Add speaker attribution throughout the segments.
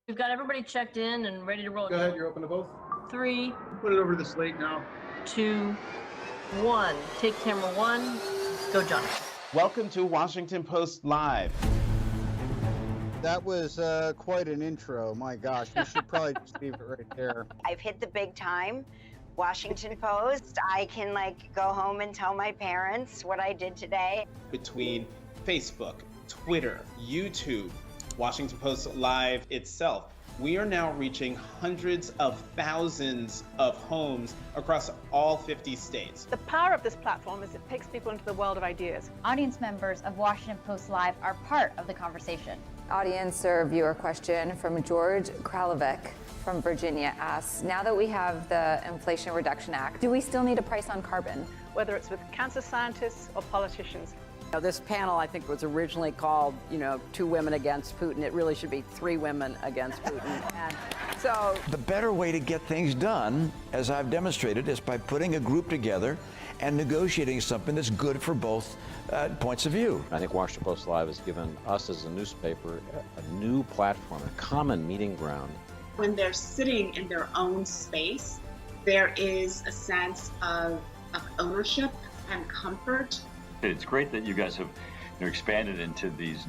Speaker 1: We've got everybody checked in and ready to roll.
Speaker 2: Go ahead, you're open to both.
Speaker 1: 3,
Speaker 2: Put it over the slate now.
Speaker 1: 2, 1. Take camera 1. Go, John.
Speaker 3: Welcome to Washington Post Live.
Speaker 4: That was quite an intro. My gosh, we should probably just leave it right there.
Speaker 5: I've hit the big time. Washington Post. I can go home and tell my parents what I did today.
Speaker 3: Between Facebook, Twitter, YouTube, Washington Post Live itself, we are now reaching hundreds of thousands of homes across all 50 states.
Speaker 6: The power of this platform is it takes people into the world of ideas.
Speaker 7: Audience members of Washington Post Live are part of the conversation.
Speaker 8: Audience or viewer question from George Kralovic from Virginia asks, now that we have the Inflation Reduction Act, do we still need a price on carbon?
Speaker 6: Whether it's with cancer scientists or politicians.
Speaker 9: This panel, I think, was originally called, 2 women against Putin. It really should be 3 women against Putin. And so
Speaker 10: the better way to get things done, as I've demonstrated, is by putting a group together and negotiating something that's good for both points of view.
Speaker 11: I think Washington Post Live has given us as a newspaper a new platform, a common meeting ground.
Speaker 12: When they're sitting in their own space, there is a sense of ownership and comfort.
Speaker 13: It's great that you guys have expanded into these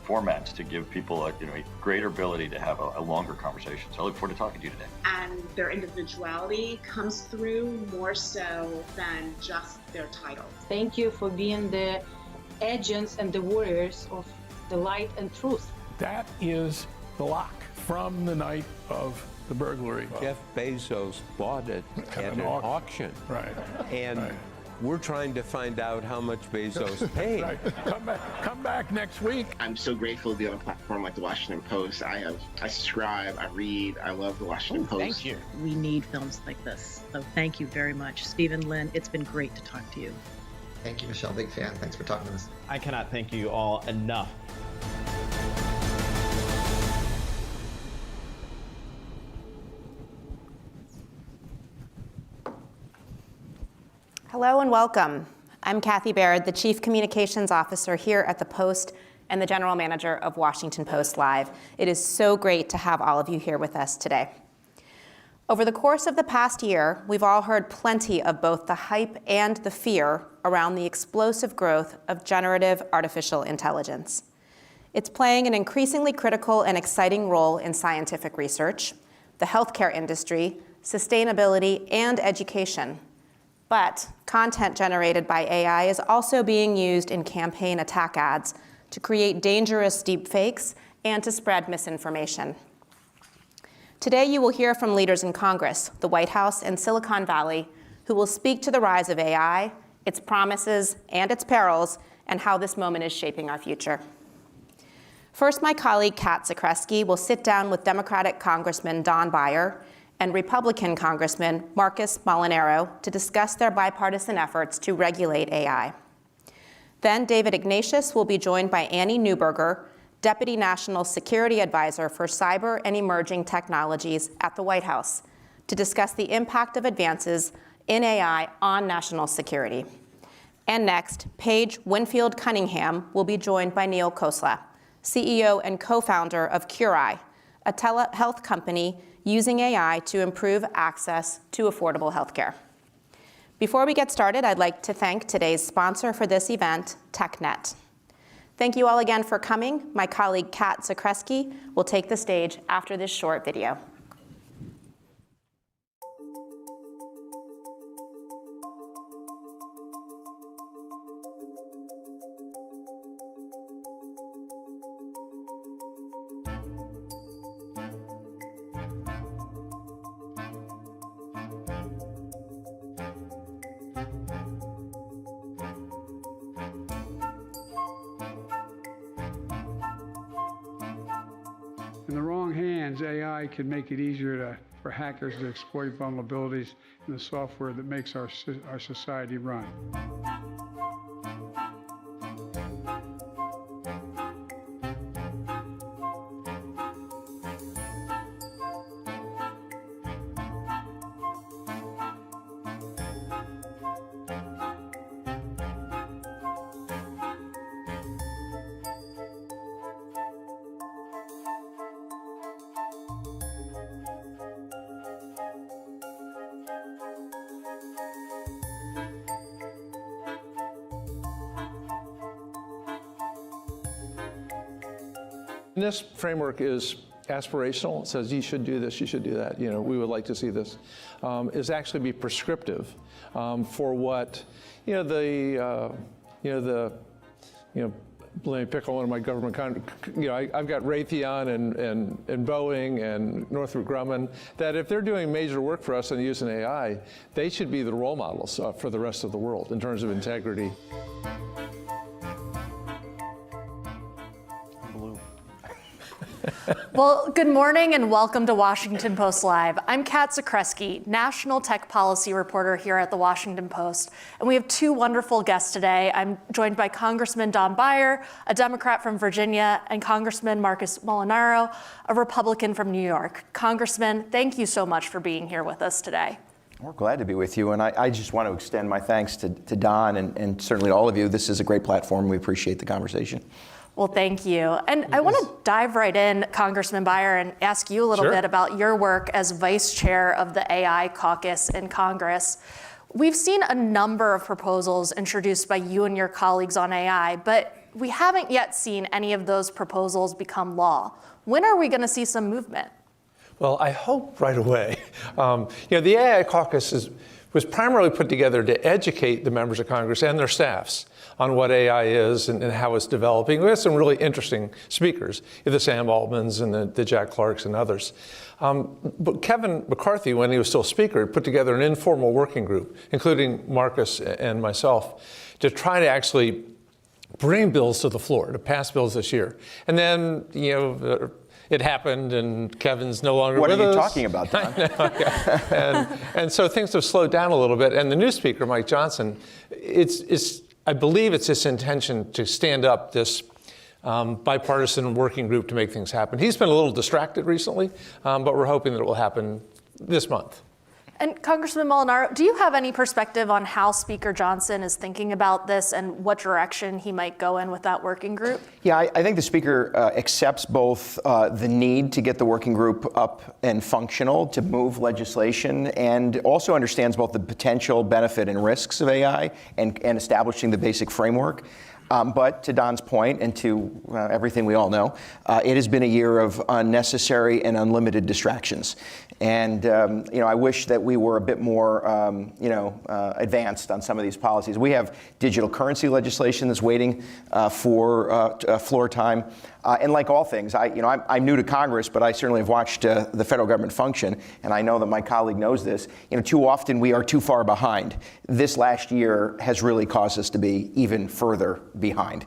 Speaker 13: formats to give people a greater ability to have a longer conversation. So I look forward to talking to you today.
Speaker 12: And their individuality comes through more so than just their title.
Speaker 14: Thank you for being the agents and the warriors of the light and truth.
Speaker 15: That is the lock from the night of the burglary.
Speaker 16: Jeff Bezos bought it at an auction.
Speaker 15: Right.
Speaker 16: And we're trying to find out how much Bezos paid.
Speaker 15: Right. Come back next week.
Speaker 17: I'm so grateful to be on a platform like the Washington Post. I subscribe, I read, I love the Washington Post.
Speaker 3: Thank you.
Speaker 18: We need films like this. So thank you very much. Stephen, Lynn, it's been great to talk to you.
Speaker 19: Thank you, Michelle. Big fan. Thanks for talking to us.
Speaker 3: I cannot thank you all enough.
Speaker 20: Hello and welcome. I'm Kathy Baird, the Chief Communications Officer here at the Post and the General Manager of Washington Post Live. It is so great to have all of you here with us today. Over the course of the past year, we've all heard plenty of both the hype and the fear around the explosive growth of generative artificial intelligence. It's playing an increasingly critical and exciting role in scientific research, the healthcare industry, sustainability, and education. But content generated by AI is also being used in campaign attack ads to create dangerous deepfakes and to spread misinformation. Today, you will hear from leaders in Congress, the White House, and Silicon Valley who will speak to the rise of AI, its promises and its perils, and how this moment is shaping our future. First, my colleague Kat Zakrzewski will sit down with Democratic Congressman Don Beyer and Republican Congressman Marcus Molinaro to discuss their bipartisan efforts to regulate AI. Then David Ignatius will be joined by Annie Neuberger, Deputy National Security Advisor for Cyber and Emerging Technologies at the White House, to discuss the impact of advances in AI on national security. And next, Paige Winfield Cunningham will be joined by Neal Khosla, CEO and co-founder of Curai, a telehealth company using AI to improve access to affordable healthcare. Before we get started, I'd like to thank today's sponsor for this event, TechNet. Thank you all again for coming. My colleague Kat Zakrzewski will take the stage after this short video.
Speaker 15: In the wrong hands, AI can make it easier for hackers to exploit vulnerabilities in the software that makes our society run.
Speaker 16: This framework is aspirational. It says you should do this, you should do that. You know, we would like to see this. Is actually be prescriptive for what, let me pick on one of my government I've got Raytheon and Boeing and Northrop Grumman, that if they're doing major work for us and using AI, they should be the role models for the rest of the world in terms of integrity.
Speaker 2: Well, good morning and welcome to Washington Post Live. I'm Kat Zakreski, National Tech Policy Reporter here at the Washington Post, and we have two wonderful guests today. I'm joined by Congressman Don Beyer, a Democrat from Virginia, and Congressman Marcus Molinaro, a Republican from New York. Congressman, thank you so much for being here with us today.
Speaker 21: We're glad to be with you, and I just want to extend my thanks to Don and certainly all of you. This is a great platform. We appreciate the conversation.
Speaker 2: Well, thank you. And I want to dive right in, Congressman Beyer, and ask you a little bit about your work as vice chair of the AI Caucus in Congress. We've seen a number of proposals introduced by you and your colleagues on AI, but we haven't yet seen any of those proposals become law. When are we going to see some movement?
Speaker 16: Well, I hope right away. The AI Caucus was primarily put together to educate the members of Congress and their staffs on what AI is and how it's developing. We have some really interesting speakers, the Sam Altmans and the Jack Clarks and others. But Kevin McCarthy, when he was still Speaker, put together an informal working group, including Marcus and myself, to try to actually bring bills to the floor, to pass bills this year. And then, it happened, and Kevin's no longer with us.
Speaker 21: What are you talking about, Don?
Speaker 16: And so things have slowed down a little bit. And the new Speaker, Mike Johnson, I believe it's his intention to stand up this bipartisan working group to make things happen. He's been a little distracted recently, but we're hoping that it will happen this month.
Speaker 2: And Congressman Molinaro, do you have any perspective on how Speaker Johnson is thinking about this and what direction he might go in with that working group?
Speaker 21: Yeah, I think the Speaker accepts both the need to get the working group up and functional to move legislation, and also understands both the potential benefit and risks of AI and establishing the basic framework. But to Don's point, and to everything we all know, it has been a year of unnecessary and unlimited distractions. And I wish that we were a bit more advanced on some of these policies. We have digital currency legislation that's waiting for floor time. And like all things, I'm new to Congress, but I certainly have watched the federal government function, and I know that my colleague knows this. Too often we are too far behind. This last year has really caused us to be even further behind.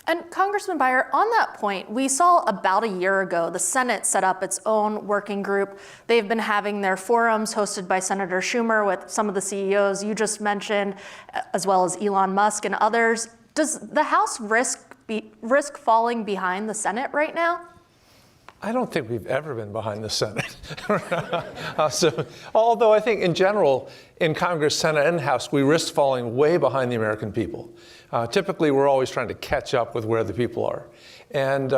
Speaker 2: And Congressman Beyer, on that point, we saw about a year ago the Senate set up its own working group. They've been having their forums hosted by Senator Schumer with some of the CEOs you just mentioned, as well as Elon Musk and others. Does the House risk falling behind the Senate right now?
Speaker 16: I don't think we've ever been behind the Senate. Although I think in general, in Congress, Senate, and House, we risk falling way behind the American people. Typically, we're always trying to catch up with where the people are. And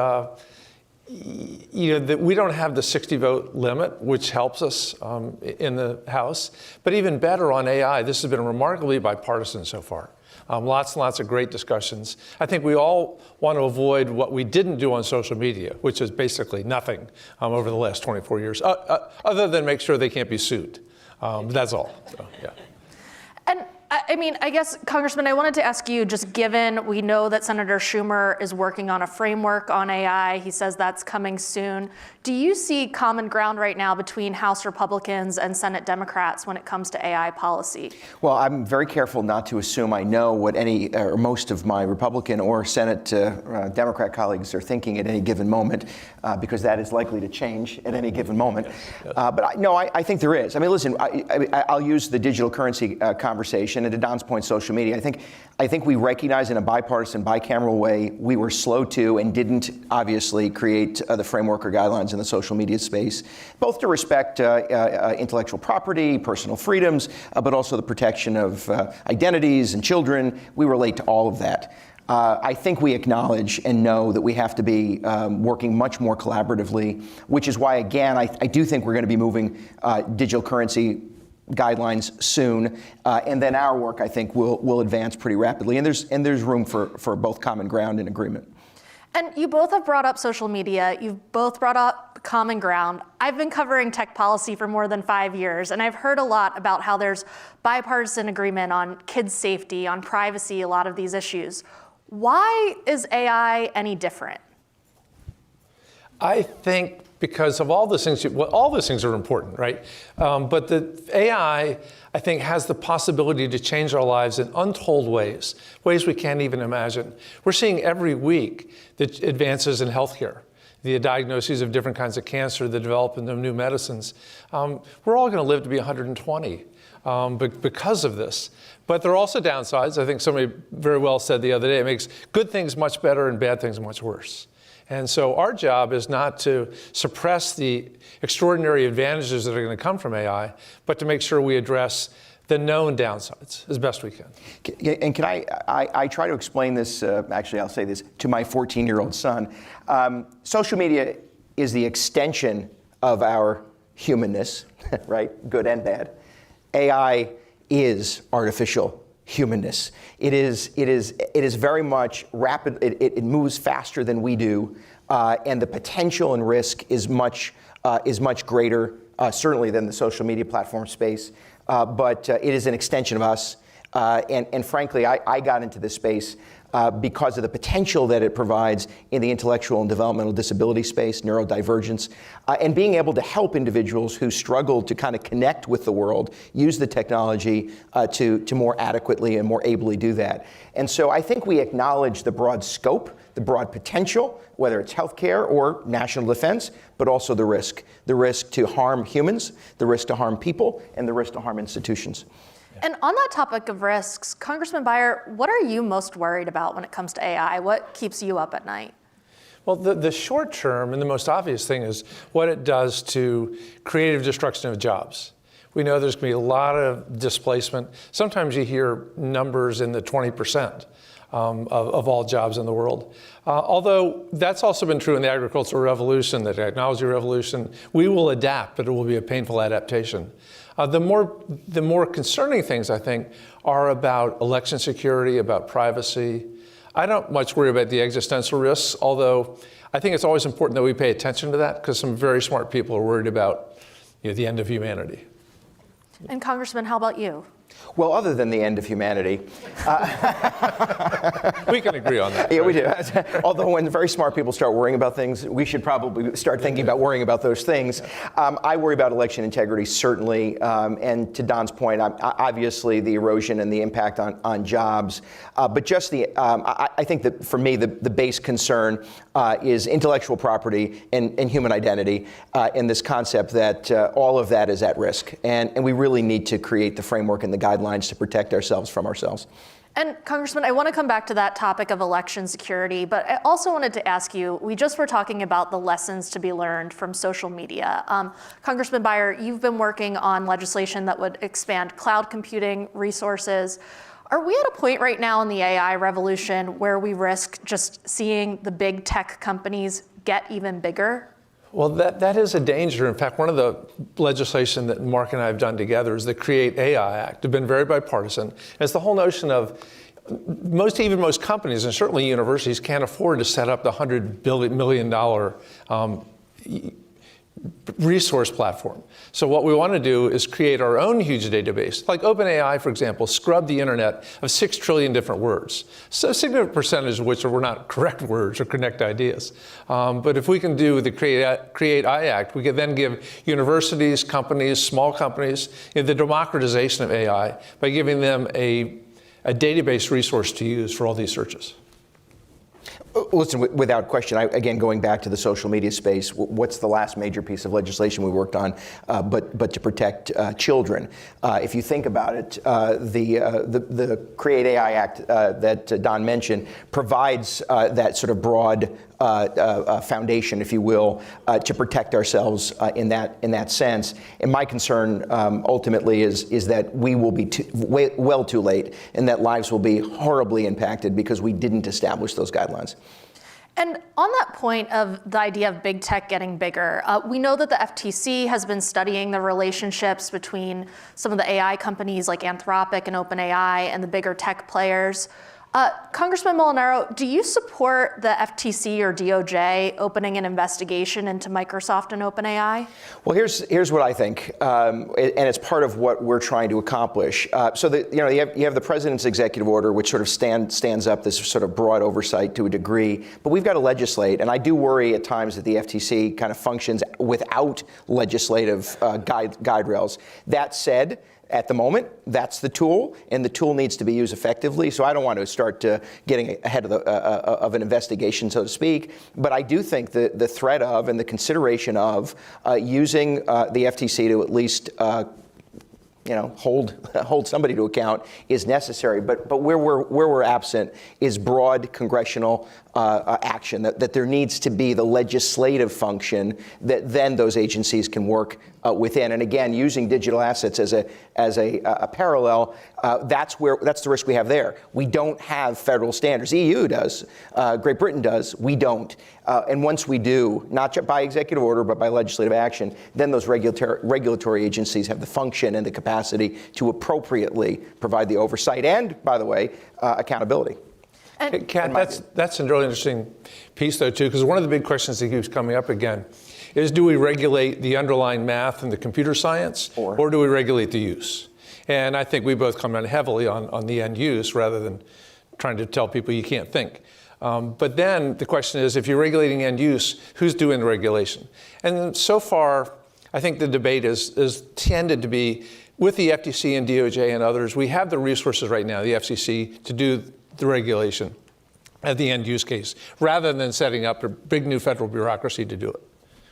Speaker 16: we don't have the 60-vote limit, which helps us in the House. But even better on AI, this has been remarkably bipartisan so far. Lots and lots of great discussions. I think we all want to avoid what we didn't do on social media, which is basically nothing over the last 24 years, other than make sure they can't be sued. That's all. So, yeah.
Speaker 2: And I guess, Congressman, I wanted to ask you, just given we know that Senator Schumer is working on a framework on AI, he says that's coming soon. Do you see common ground right now between House Republicans and Senate Democrats when it comes to AI policy?
Speaker 21: Well, I'm very careful not to assume I know what any or most of my Republican or Senate Democrat colleagues are thinking at any given moment, because that is likely to change at any given moment. But I think there is. Listen, I'll use the digital currency conversation, and to Don's point, social media. I think we recognize in a bipartisan, bicameral way we were slow to and didn't obviously create the framework or guidelines in the social media space, both to respect intellectual property, personal freedoms, but also the protection of identities and children. We relate to all of that. I think we acknowledge and know that we have to be working much more collaboratively, which is why, again, I do think we're going to be moving digital currency guidelines soon, and then our work, I think, will advance pretty rapidly. And there's room for both common ground and agreement.
Speaker 2: And you both have brought up social media. You've both brought up common ground. I've been covering tech policy for more than 5 years, and I've heard a lot about how there's bipartisan agreement on kids' safety, on privacy, a lot of these issues. Why is AI any different?
Speaker 16: I think because of all those things, well, all those things are important, right? But the AI, I think, has the possibility to change our lives in untold ways, ways we can't even imagine. We're seeing every week the advances in healthcare, the diagnoses of different kinds of cancer, the development of new medicines. We're all going to live to be 120 because of this. But there are also downsides. I think somebody very well said the other day, it makes good things much better and bad things much worse. And so our job is not to suppress the extraordinary advantages that are going to come from AI, but to make sure we address the known downsides as best we can.
Speaker 21: And can I try to explain this, actually I'll say this, to my 14-year-old son. Social media is the extension of our humanness, right? Good and bad. AI is artificial humanness. It is very much rapid. It moves faster than we do, and the potential and risk is much greater, certainly than the social media platform space. But it is an extension of us. And frankly, I got into this space because of the potential that it provides in the intellectual and developmental disability space, neurodivergence, and being able to help individuals who struggle to kind of connect with the world, use the technology to more adequately and more ably do that. And so I think we acknowledge the broad scope, the broad potential, whether it's healthcare or national defense, but also the risk to harm humans, the risk to harm people, and the risk to harm institutions.
Speaker 2: And on that topic of risks, Congressman Beyer, what are you most worried about when it comes to AI? What keeps you up at night?
Speaker 16: Well, the short term and the most obvious thing is what it does to creative destruction of jobs. We know there's going to be a lot of displacement. Sometimes you hear numbers in the 20% of all jobs in the world. Although that's also been true in the agricultural revolution, the technology revolution. We will adapt, but it will be a painful adaptation. The more concerning things, I think, are about election security, about privacy. I don't much worry about the existential risks, although I think it's always important that we pay attention to that because some very smart people are worried about the end of humanity.
Speaker 2: And Congressman, how about you?
Speaker 21: Well, other than the end of humanity.
Speaker 16: We can agree on that.
Speaker 21: Yeah, we do. Although when very smart people start worrying about things, we should probably start thinking about worrying about those things. I worry about election integrity, certainly. And to Don's point, obviously the erosion and the impact on jobs. But just I think that for me, the base concern is intellectual property and human identity, and this concept that all of that is at risk. And we really need to create the framework and the guidelines to protect ourselves from ourselves.
Speaker 2: And Congressman, I want to come back to that topic of election security, but I also wanted to ask you, we just were talking about the lessons to be learned from social media. Congressman Beyer, you've been working on legislation that would expand cloud computing resources. Are we at a point right now in the AI revolution where we risk just seeing the big tech companies get even bigger?
Speaker 16: Well, that is a danger. In fact, one of the legislation that Mark and I have done together is the Create AI Act. It's been very bipartisan. And it's the whole notion of even most companies, and certainly universities, can't afford to set up the $100 million resource platform. So what we want to do is create our own huge database. Like OpenAI, for example, scrubbed the internet of 6 trillion different words. So a significant percentage of which were not correct words or correct ideas. But if we can do the Create AI Act, we can then give universities, companies, small companies, the democratization of AI by giving them a database resource to use for all these searches.
Speaker 21: Listen, without question, again, going back to the social media space, what's the last major piece of legislation we worked on, but to protect children? If you think about it, the Create AI Act that Don mentioned provides that sort of broad foundation, if you will, to protect ourselves in that sense. And my concern ultimately is that we will be well too late, and that lives will be horribly impacted because we didn't establish those guidelines.
Speaker 2: And on that point of the idea of big tech getting bigger, we know that the FTC has been studying the relationships between some of the AI companies like Anthropic and OpenAI and the bigger tech players. Congressman Molinaro, do you support the FTC or DOJ opening an investigation into Microsoft and OpenAI?
Speaker 21: Well, here's what I think, and it's part of what we're trying to accomplish. So that you have the president's executive order, which sort of stands up this sort of broad oversight to a degree, but we've got to legislate, and I do worry at times that the FTC kind of functions without legislative guide rails. That said, at the moment, that's the tool, and the tool needs to be used effectively. So I don't want to start getting ahead of an investigation, so to speak. But I do think the threat of and the consideration of using the FTC to at least hold somebody to account is necessary. But where we're absent is broad congressional action. That there needs to be the legislative function that then those agencies can work within. And again, using digital assets as a parallel, that's the risk we have there. We don't have federal standards. The EU does, Great Britain does. We don't. And once we do, not just by executive order, but by legislative action, then those regulatory agencies have the function and the capacity to appropriately provide the oversight and, by the way, accountability.
Speaker 16: Kat, that's a really interesting piece, though, too, because one of the big questions that keeps coming up again is, do we regulate the underlying math and the computer science, or do we regulate the use? And I think we both come in heavily on the end use rather than trying to tell people you can't think. But then the question is, if you're regulating end use, who's doing the regulation? And so far, I think the debate is tended to be, with the FTC and DOJ and others, we have the resources right now, the FCC, to do the regulation at the end use case, rather than setting up a big new federal bureaucracy to do it,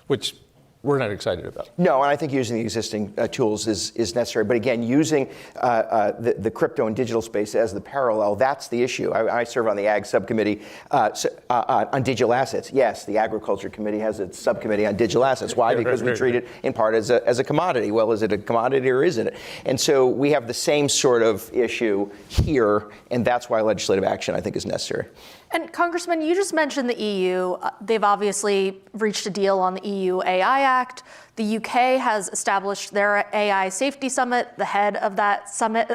Speaker 16: which we're not excited about.
Speaker 21: No, and I think using the existing tools is necessary. But again, using the crypto and digital space as the parallel, that's the issue. I serve on the Ag subcommittee on digital assets. Yes, the Agriculture Committee has its subcommittee on digital assets. Why? Because we treat it in part as a commodity. Well, is it a commodity or isn't it? And so we have the same sort of issue here, and that's why legislative action, I think, is necessary.
Speaker 2: And Congressman, you just mentioned the EU. They've obviously reached a deal on the EU AI Act. The UK has established their AI Safety Summit. The head of that summit,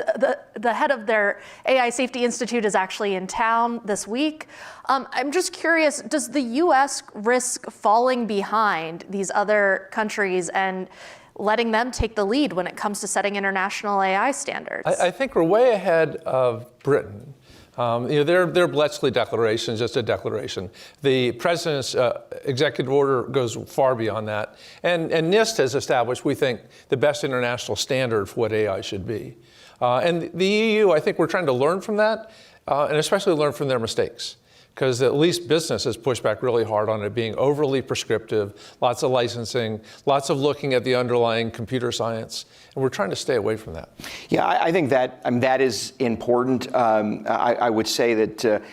Speaker 2: the head of their AI Safety Institute is actually in town this week. I'm just curious, does the US risk falling behind these other countries and letting them take the lead when it comes to setting international AI standards?
Speaker 16: I think we're way ahead of Britain. Their Bletchley Declaration is just a declaration. The president's executive order goes far beyond that. And NIST has established, we think, the best international standard for what AI should be. And the EU, I think we're trying to learn from that, and especially learn from their mistakes. Because at least business has pushed back really hard on it being overly prescriptive, lots of licensing, lots of looking at the underlying computer science. And we're trying to stay away from that.
Speaker 21: Yeah, I think that that is important. I would say that,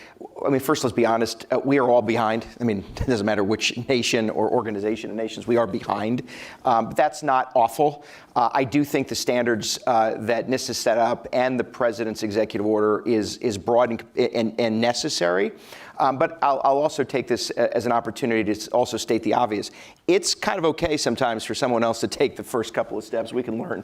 Speaker 21: first, let's be honest, we are all behind. It doesn't matter which nation or organization of nations, we are behind. But that's not awful. I do think the standards that NIST has set up and the president's executive order is broad and necessary. But I'll also take this as an opportunity to also state the obvious. It's kind of okay sometimes for someone else to take the first couple of steps. We can learn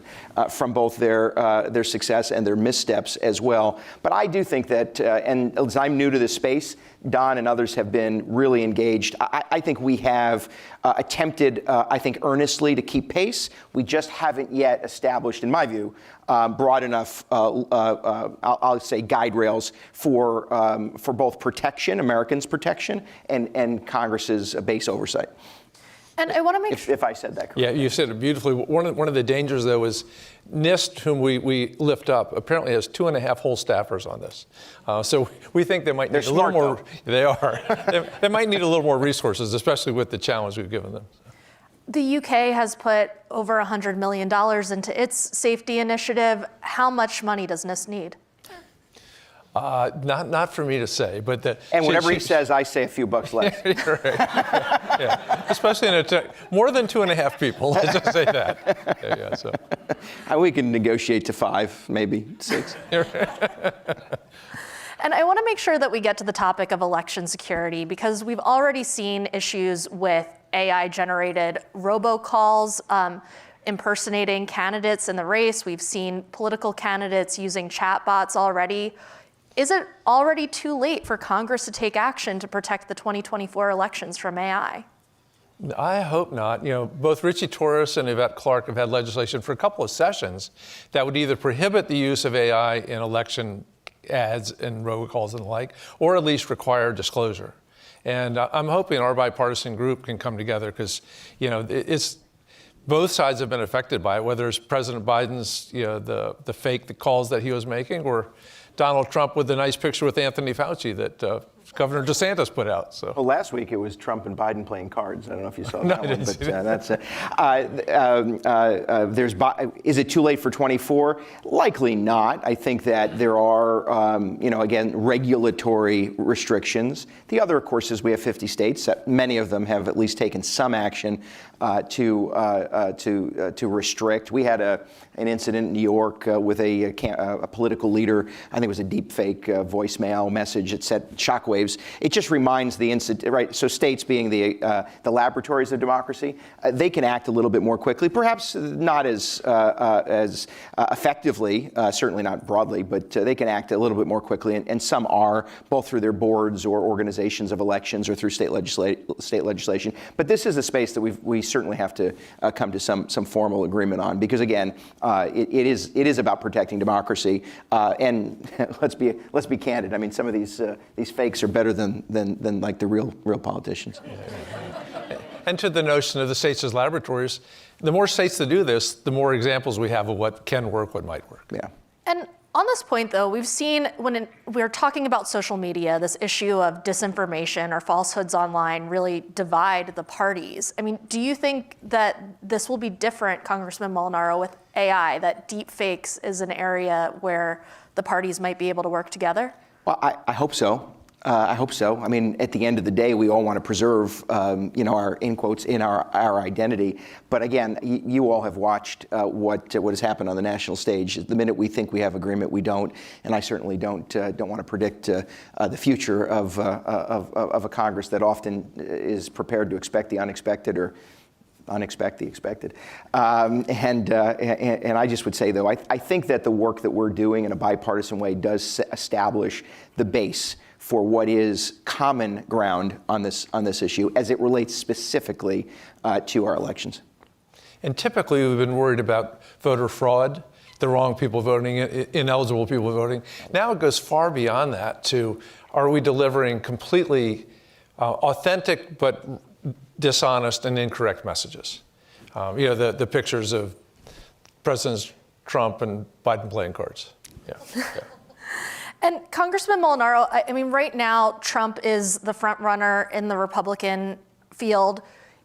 Speaker 21: from both their success and their missteps as well. But I do think that, and as I'm new to this space, Don and others have been really engaged. I think we have attempted, earnestly to keep pace. We just haven't yet established, in my view, broad enough, I'll say, guide rails for both protection, Americans' protection, and Congress's base oversight.
Speaker 2: And I want to make
Speaker 21: if I said that correctly.
Speaker 16: Yeah, you said it beautifully. One of the dangers, though, is NIST, whom we lift up, apparently has 2.5 whole staffers on this. So we think they might need a little more. They are. They might need a little more resources, especially with the challenge we've given them.
Speaker 2: The UK has put over $100 million into its safety initiative. How much money does NIST need?
Speaker 16: Not for me to say, but
Speaker 21: whenever he says, I say a few bucks less.
Speaker 16: Right. Yeah. Especially in more than 2.5 people. Let's just say that. Yeah, so.
Speaker 21: We can negotiate to 5, maybe 6.
Speaker 2: And I want to make sure that we get to the topic of election security, because we've already seen issues with AI-generated robocalls impersonating candidates in the race. We've seen political candidates using chatbots already. is it already too late for Congress to take action to protect the 2024 elections from AI?
Speaker 16: I hope not. Both Richie Torres and Yvette Clarke have had legislation for a couple of sessions that would either prohibit the use of AI in election ads and robocalls and the like, or at least require disclosure. And I'm hoping our bipartisan group can come together because, it's both sides have been affected by it, whether it's President Biden's, the fake calls that he was making, or Donald Trump with the nice picture with Anthony Fauci that Governor DeSantis put out. So.
Speaker 21: Well, last week it was Trump and Biden playing cards. I don't know if you saw
Speaker 16: No,
Speaker 21: that
Speaker 16: I
Speaker 21: one,
Speaker 16: didn't
Speaker 21: but that's is it too late for 24? Likely not. I think that there are, again, regulatory restrictions. The other, of course, is we have 50 states. Many of them have at least taken some action to restrict. We had an incident in New York with a political leader. I think it was a deepfake voicemail message. It set shockwaves. It just reminds the incident, right? So states being the laboratories of democracy, they can act a little bit more quickly. Perhaps not as effectively, certainly not broadly, but they can act a little bit more quickly. And some are, both through their boards or organizations of elections or through state legislation. But this is a space that we certainly have to come to some formal agreement on, because again, it is about protecting democracy. And let's be candid. I mean, some of these fakes are better than like the real politicians.
Speaker 16: And to the notion of the states as laboratories, the more states that do this, the more examples we have of what can work, what might work.
Speaker 21: Yeah.
Speaker 2: And on this point, though, we've seen we're talking about social media, this issue of disinformation or falsehoods online really divide the parties. I mean, do you think that this will be different, Congressman Molinaro, with AI, that deepfakes is an area where the parties might be able to work together?
Speaker 21: Well, I hope so. I hope so. I mean, at the end of the day, we all want to preserve, our, in quotes, our identity. But again, you all have watched what has happened on the national stage. The minute we think we have agreement, we don't. And I certainly don't want to predict the future of a Congress that often is prepared to expect the unexpected or unexpect the expected. And I just would say, though, I think that the work that we're doing in a bipartisan way does establish the base for what is common ground on this issue as it relates specifically to our elections.
Speaker 16: And typically we've been worried about voter fraud, the wrong people voting, ineligible people voting. Now it goes far beyond that to, are we delivering completely authentic but dishonest and incorrect messages? The pictures of Presidents Trump and Biden playing cards. Yeah.
Speaker 2: And Congressman Molinaro, I mean, right now, Trump is the front runner in the Republican field.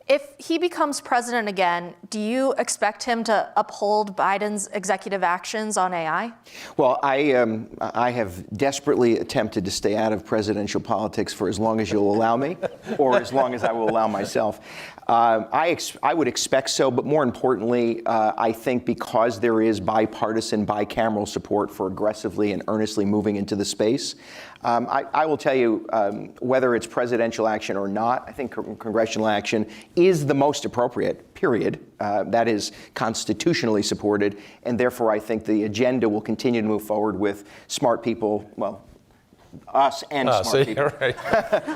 Speaker 2: If he becomes president again, do you expect him to uphold Biden's executive actions on AI?
Speaker 21: Well, I have desperately attempted to stay out of presidential politics for as long as you'll allow me, or as long as I will allow myself. I would expect so, but more importantly, I think because there is bipartisan, bicameral support for aggressively and earnestly moving into the space, I will tell you, whether it's presidential action or not, I think congressional action is the most appropriate, period. That is constitutionally supported, and therefore I think the agenda will continue to move forward with smart people, well, us and smart people,
Speaker 16: right.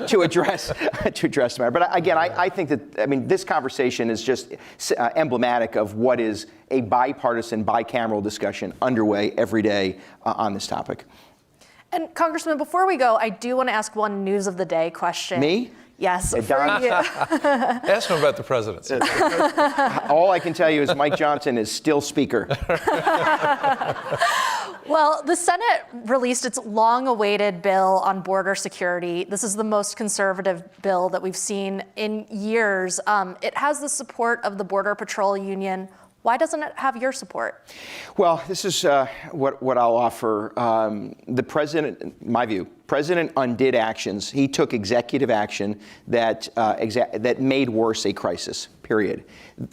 Speaker 21: to address the matter. But again, I think that, this conversation is just emblematic of what is a bipartisan, bicameral discussion underway every day on this topic.
Speaker 2: And Congressman, before we go, I do want to ask one news of the day question.
Speaker 21: Me?
Speaker 2: Yes.
Speaker 21: Hey, Don.
Speaker 16: Ask him about the presidency.
Speaker 21: All I can tell you is Mike Johnson is still Speaker.
Speaker 2: Well, the Senate released its long-awaited bill on border security. This is the most conservative bill that we've seen in years. It has the support of the Border Patrol Union. Why doesn't it have your support?
Speaker 21: Well, this is what I'll offer. The president, in my view, president undid actions. He took executive action that made worse a crisis, period.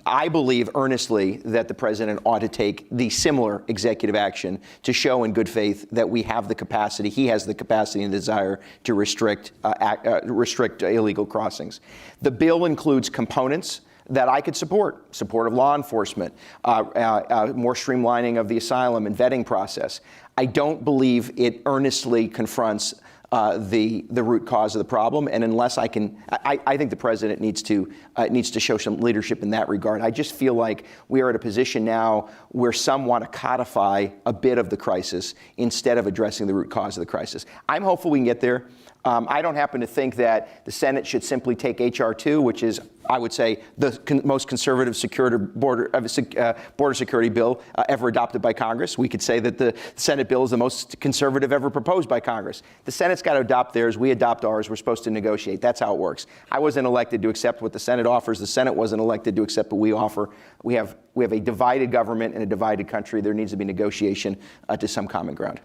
Speaker 21: I believe earnestly that the president ought to take the similar executive action to show in good faith that we have the capacity, he has the capacity and desire to restrict illegal crossings. The bill includes components that I could support of law enforcement, more streamlining of the asylum and vetting process. I don't believe it earnestly confronts the root cause of the problem, and unless I think the president needs to show some leadership in that regard. I just feel like we are at a position now where some want to codify a bit of the crisis instead of addressing the root cause of the crisis. I'm hopeful we can get there. I don't happen to think that the Senate should simply take H.R. 2, which is, I would say, the most conservative border security bill ever adopted by Congress. We could say that the Senate bill is the most conservative ever proposed by Congress. The Senate's got to adopt theirs. We adopt ours. We're supposed to negotiate. That's how it works. I wasn't elected to accept what the Senate offers. The Senate wasn't elected to accept what we offer. We have a divided government and a divided country. There needs to be negotiation to some common ground.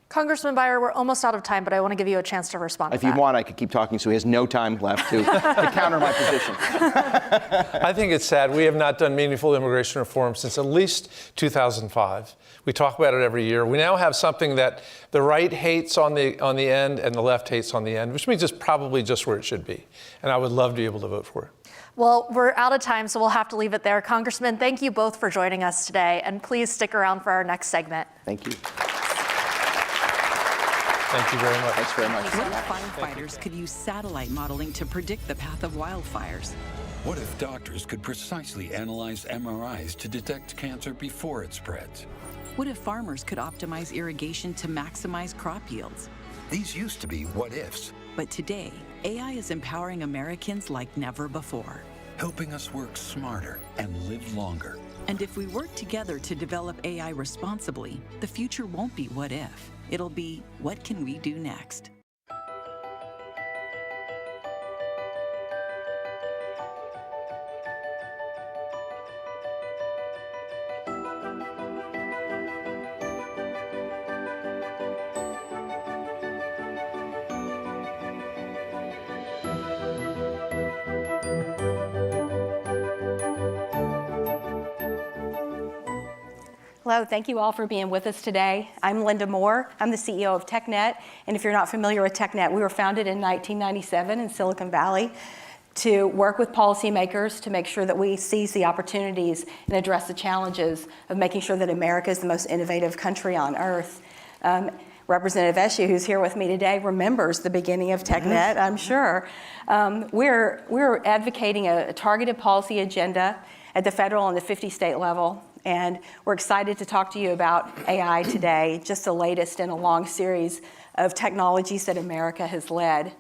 Speaker 2: Congressman Beyer, we're almost out of time, but I want to give you a chance to respond
Speaker 21: If
Speaker 2: to that.
Speaker 21: you want, I could keep talking, so he has no time left to counter my position.
Speaker 16: I think it's sad. We have not done meaningful immigration reform since at least 2005. We talk about it every year. We now have something that the right hates on the end and the left hates on the end, which means it's probably just where it should be. And I would love to be able to vote for it.
Speaker 2: Well, we're out of time, so we'll have to leave it there. Congressman, thank you both for joining us today, and please stick around for our next segment.
Speaker 21: Thank you.
Speaker 16: Thank you very much.
Speaker 21: Thanks very much.
Speaker 1: What if firefighters could use satellite modeling to predict the path of wildfires?
Speaker 22: What if doctors could precisely analyze MRIs to detect cancer before it spreads?
Speaker 1: What if farmers could optimize irrigation to maximize crop yields?
Speaker 22: These used to be what ifs,
Speaker 1: But today, AI is empowering Americans like never before.
Speaker 22: helping us work smarter and live longer.
Speaker 1: And if we work together to develop AI responsibly, the future won't be what if. It'll be what can we do next?
Speaker 23: Hello, thank you all for being with us today. I'm Linda Moore. I'm the CEO of TechNet. And if you're not familiar with TechNet, we were founded in 1997 in Silicon Valley to work with policymakers to make sure that we seize the opportunities and address the challenges of making sure that America is the most innovative country on earth. Representative Eshoo, who's here with me today, remembers the beginning of TechNet, I'm sure. We're advocating a targeted policy agenda at the federal and the 50-state level. And we're excited to talk to you about AI today, just the latest in a long series of technologies that America has led.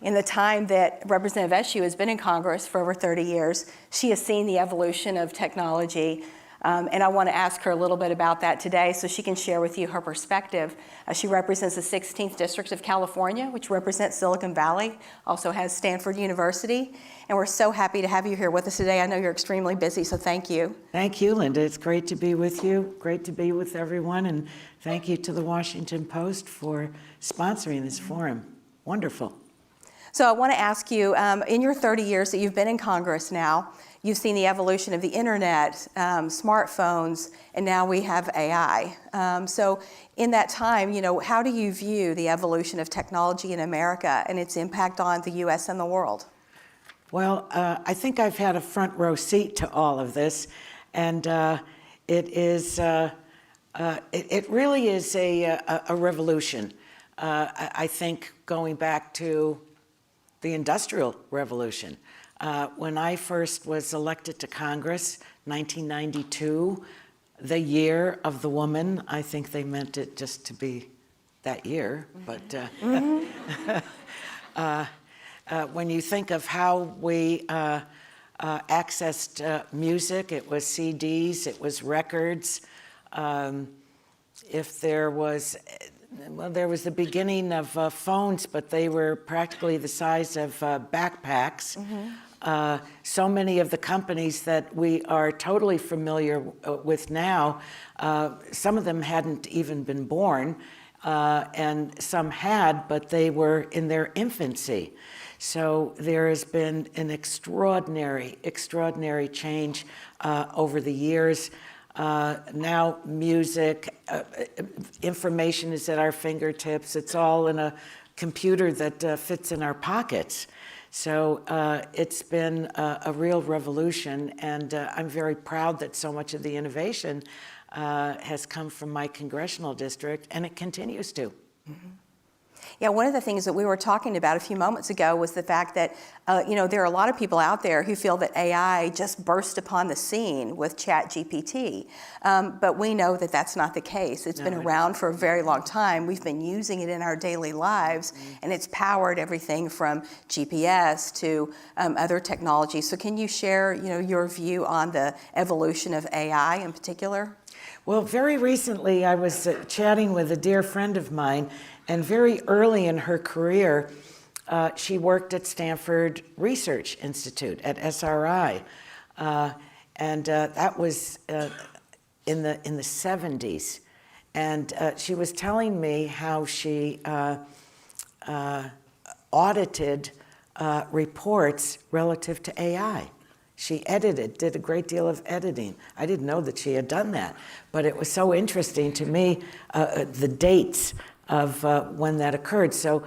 Speaker 23: In the time that Representative Eshoo has been in Congress for over 30 years, she has seen the evolution of technology. And I want to ask her a little bit about that today so she can share with you her perspective. She represents the 16th District of California, which represents Silicon Valley, also has Stanford University. And we're so happy to have you here with us today. I know you're extremely busy, so thank you.
Speaker 24: Thank you, Linda. It's great to be with you, great to be with everyone, and thank you to the Washington Post for sponsoring this forum. Wonderful.
Speaker 23: So I want to ask you, in your 30 years that you've been in Congress now, you've seen the evolution of the internet, smartphones, and now we have AI. So in that time, how do you view the evolution of technology in America and its impact on the U.S. and the world?
Speaker 24: Well, I think I've had a front row seat to all of this, and it really is a revolution. I think going back to the Industrial Revolution. When I first was elected to Congress, 1992, the year of the woman, I think they meant it just to be that year, but when you think of how we accessed music, it was CDs, it was records. If there was, well, there was the beginning of phones, but they were practically the size of backpacks. So many of the companies that we are totally familiar with now, some of them hadn't even been born, and some had, but they were in their infancy. So there has been an extraordinary change over the years. Now music, information is at our fingertips. It's all in a computer that fits in our pockets. So it's been a real revolution, and I'm very proud that so much of the innovation has come from my congressional district, and it continues to.
Speaker 23: Mm-hmm. Yeah, one of the things that we were talking about a few moments ago was the fact that, there are a lot of people out there who feel that AI just burst upon the scene with ChatGPT. But we know that that's not the case. It's been around for a very long time. We've been using it in our daily lives, and it's powered everything from GPS to other technologies. So can you share, your view on the evolution of AI in particular?
Speaker 24: Well, very recently I was chatting with a dear friend of mine, and very early in her career, she worked at Stanford Research Institute at SRI, and that was in the 70s. And she was telling me how she audited reports relative to AI. She did a great deal of editing. I didn't know that she had done that, but it was so interesting to me, the dates of when that occurred. So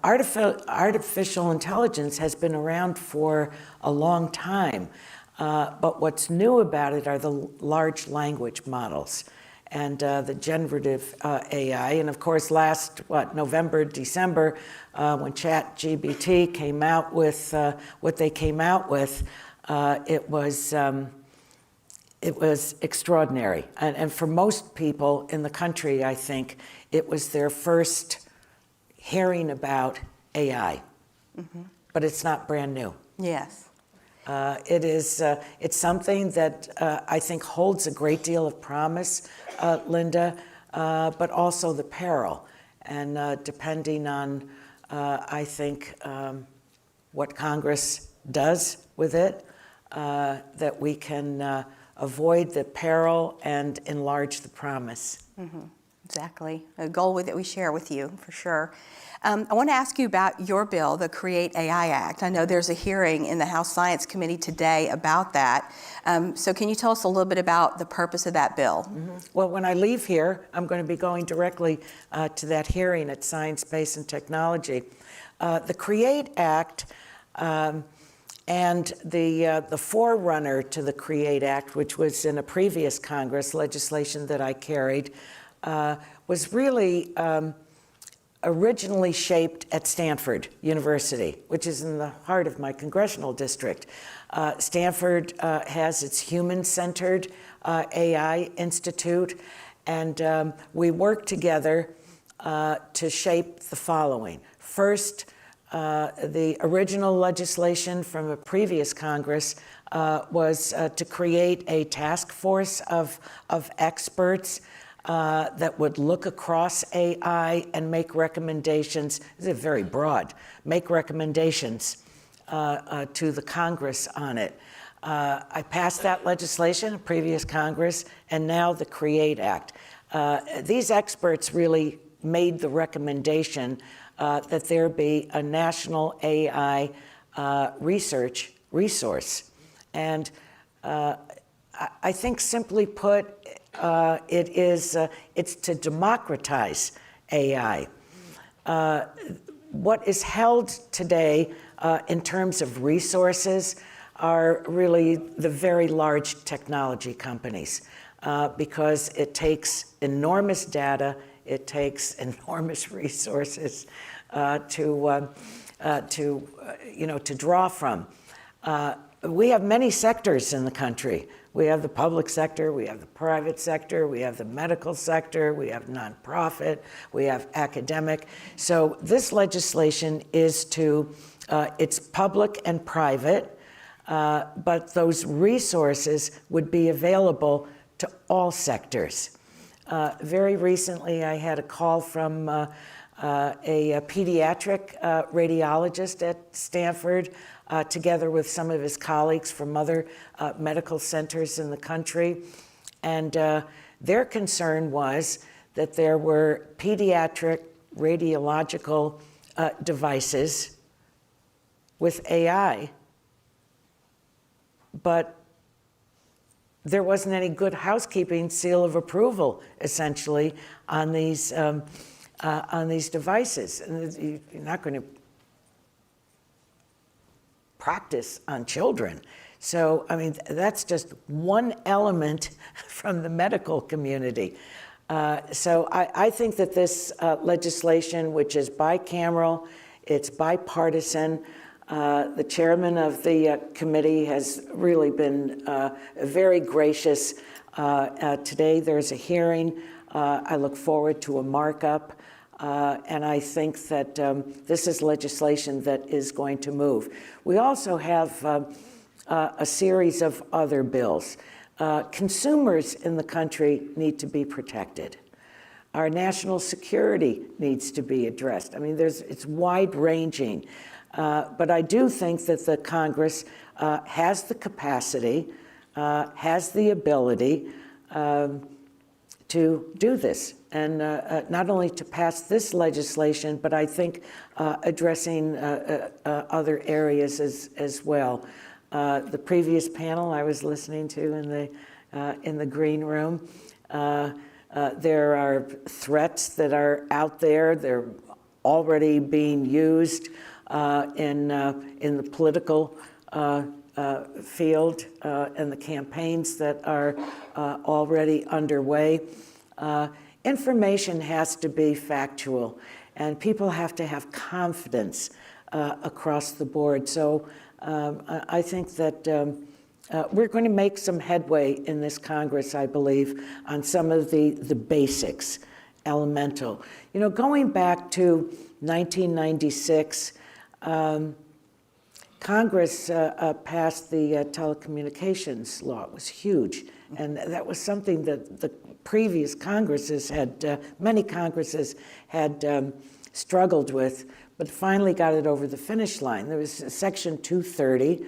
Speaker 24: artificial intelligence has been around for a long time, but what's new about it are the large language models and the generative AI. And of course, November, December, when ChatGPT came out with what they came out with, it was extraordinary. And for most people in the country, I think, it was their first hearing about AI. Mm-hmm. But it's not brand new.
Speaker 23: Yes.
Speaker 24: It's something that I think holds a great deal of promise, Linda, but also the peril. And depending on, I think, what Congress does with it, that we can avoid the peril and enlarge the promise.
Speaker 23: Mm-hmm. Exactly. A goal that we share with you, for sure. I want to ask you about your bill, the Create AI Act. I know there's a hearing in the House Science Committee today about that. So can you tell us a little bit about the purpose of that bill?
Speaker 24: Mm-hmm. Well, when I leave here, I'm going to be going directly to that hearing at Science, Space, and Technology. The Create Act and the forerunner to the Create Act, which was in a previous Congress, legislation that I carried, was really originally shaped at Stanford University, which is in the heart of my congressional district. Stanford has its human-centered AI Institute, and we worked together to shape the following. First, the original legislation from a previous Congress was to create a task force of experts that would look across AI and make recommendations. This is very broad. Make recommendations to the Congress on it. I passed that legislation, a previous Congress, and now the Create Act. These experts really made the recommendation that there be a national AI research resource. And I think, simply put, it's to democratize AI. What is held today in terms of resources are really the very large technology companies, because it takes enormous data, it takes enormous resources to draw from. We have many sectors in the country. We have the public sector, we have the private sector, we have the medical sector, we have nonprofit, we have academic. So this legislation is it's public and private, but those resources would be available to all sectors. Very recently, I had a call from a pediatric radiologist at Stanford, together with some of his colleagues from other medical centers in the country. And their concern was that there were pediatric radiological devices with AI, but there wasn't any good housekeeping seal of approval, essentially, on these devices. And you're not going to practice on children. So, I mean, that's just one element from the medical community. So I think that this legislation, which is bicameral, it's bipartisan. The chairman of the committee has really been very gracious. Today there's a hearing. I look forward to a markup. And I think that this is legislation that is going to move. We also have a series of other bills. Consumers in the country need to be protected. Our national security needs to be addressed. I mean, it's wide-ranging. But I do think that the Congress has the capacity, has the ability to do this. And not only to pass this legislation, but I think addressing other areas as well. The previous panel I was listening to in the green room, there are threats that are out there. They're already being used in the political field and the campaigns that are already underway. Information has to be factual, and people have to have confidence across the board. So I think that we're going to make some headway in this Congress, I believe, on some of the basics, elemental. You know, going back to 1996, Congress passed the telecommunications law. It was huge, and that was something that the previous Congresses had, many Congresses had struggled with, but finally got it over the finish line. There was Section 230.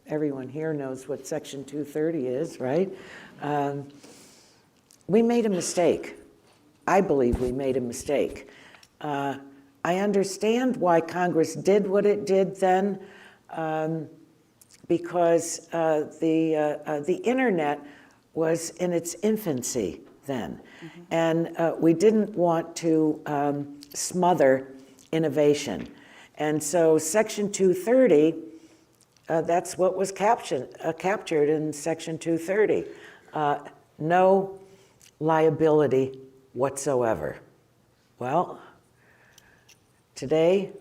Speaker 24: Everyone here knows what Section 230 is, right? We made a mistake. I believe we made a mistake. I understand why Congress did what it did then, because the internet was in its infancy then. Mm-hmm. And we didn't want to smother innovation. And so Section 230, that's what was captured in Section 230. No liability whatsoever. Well, today,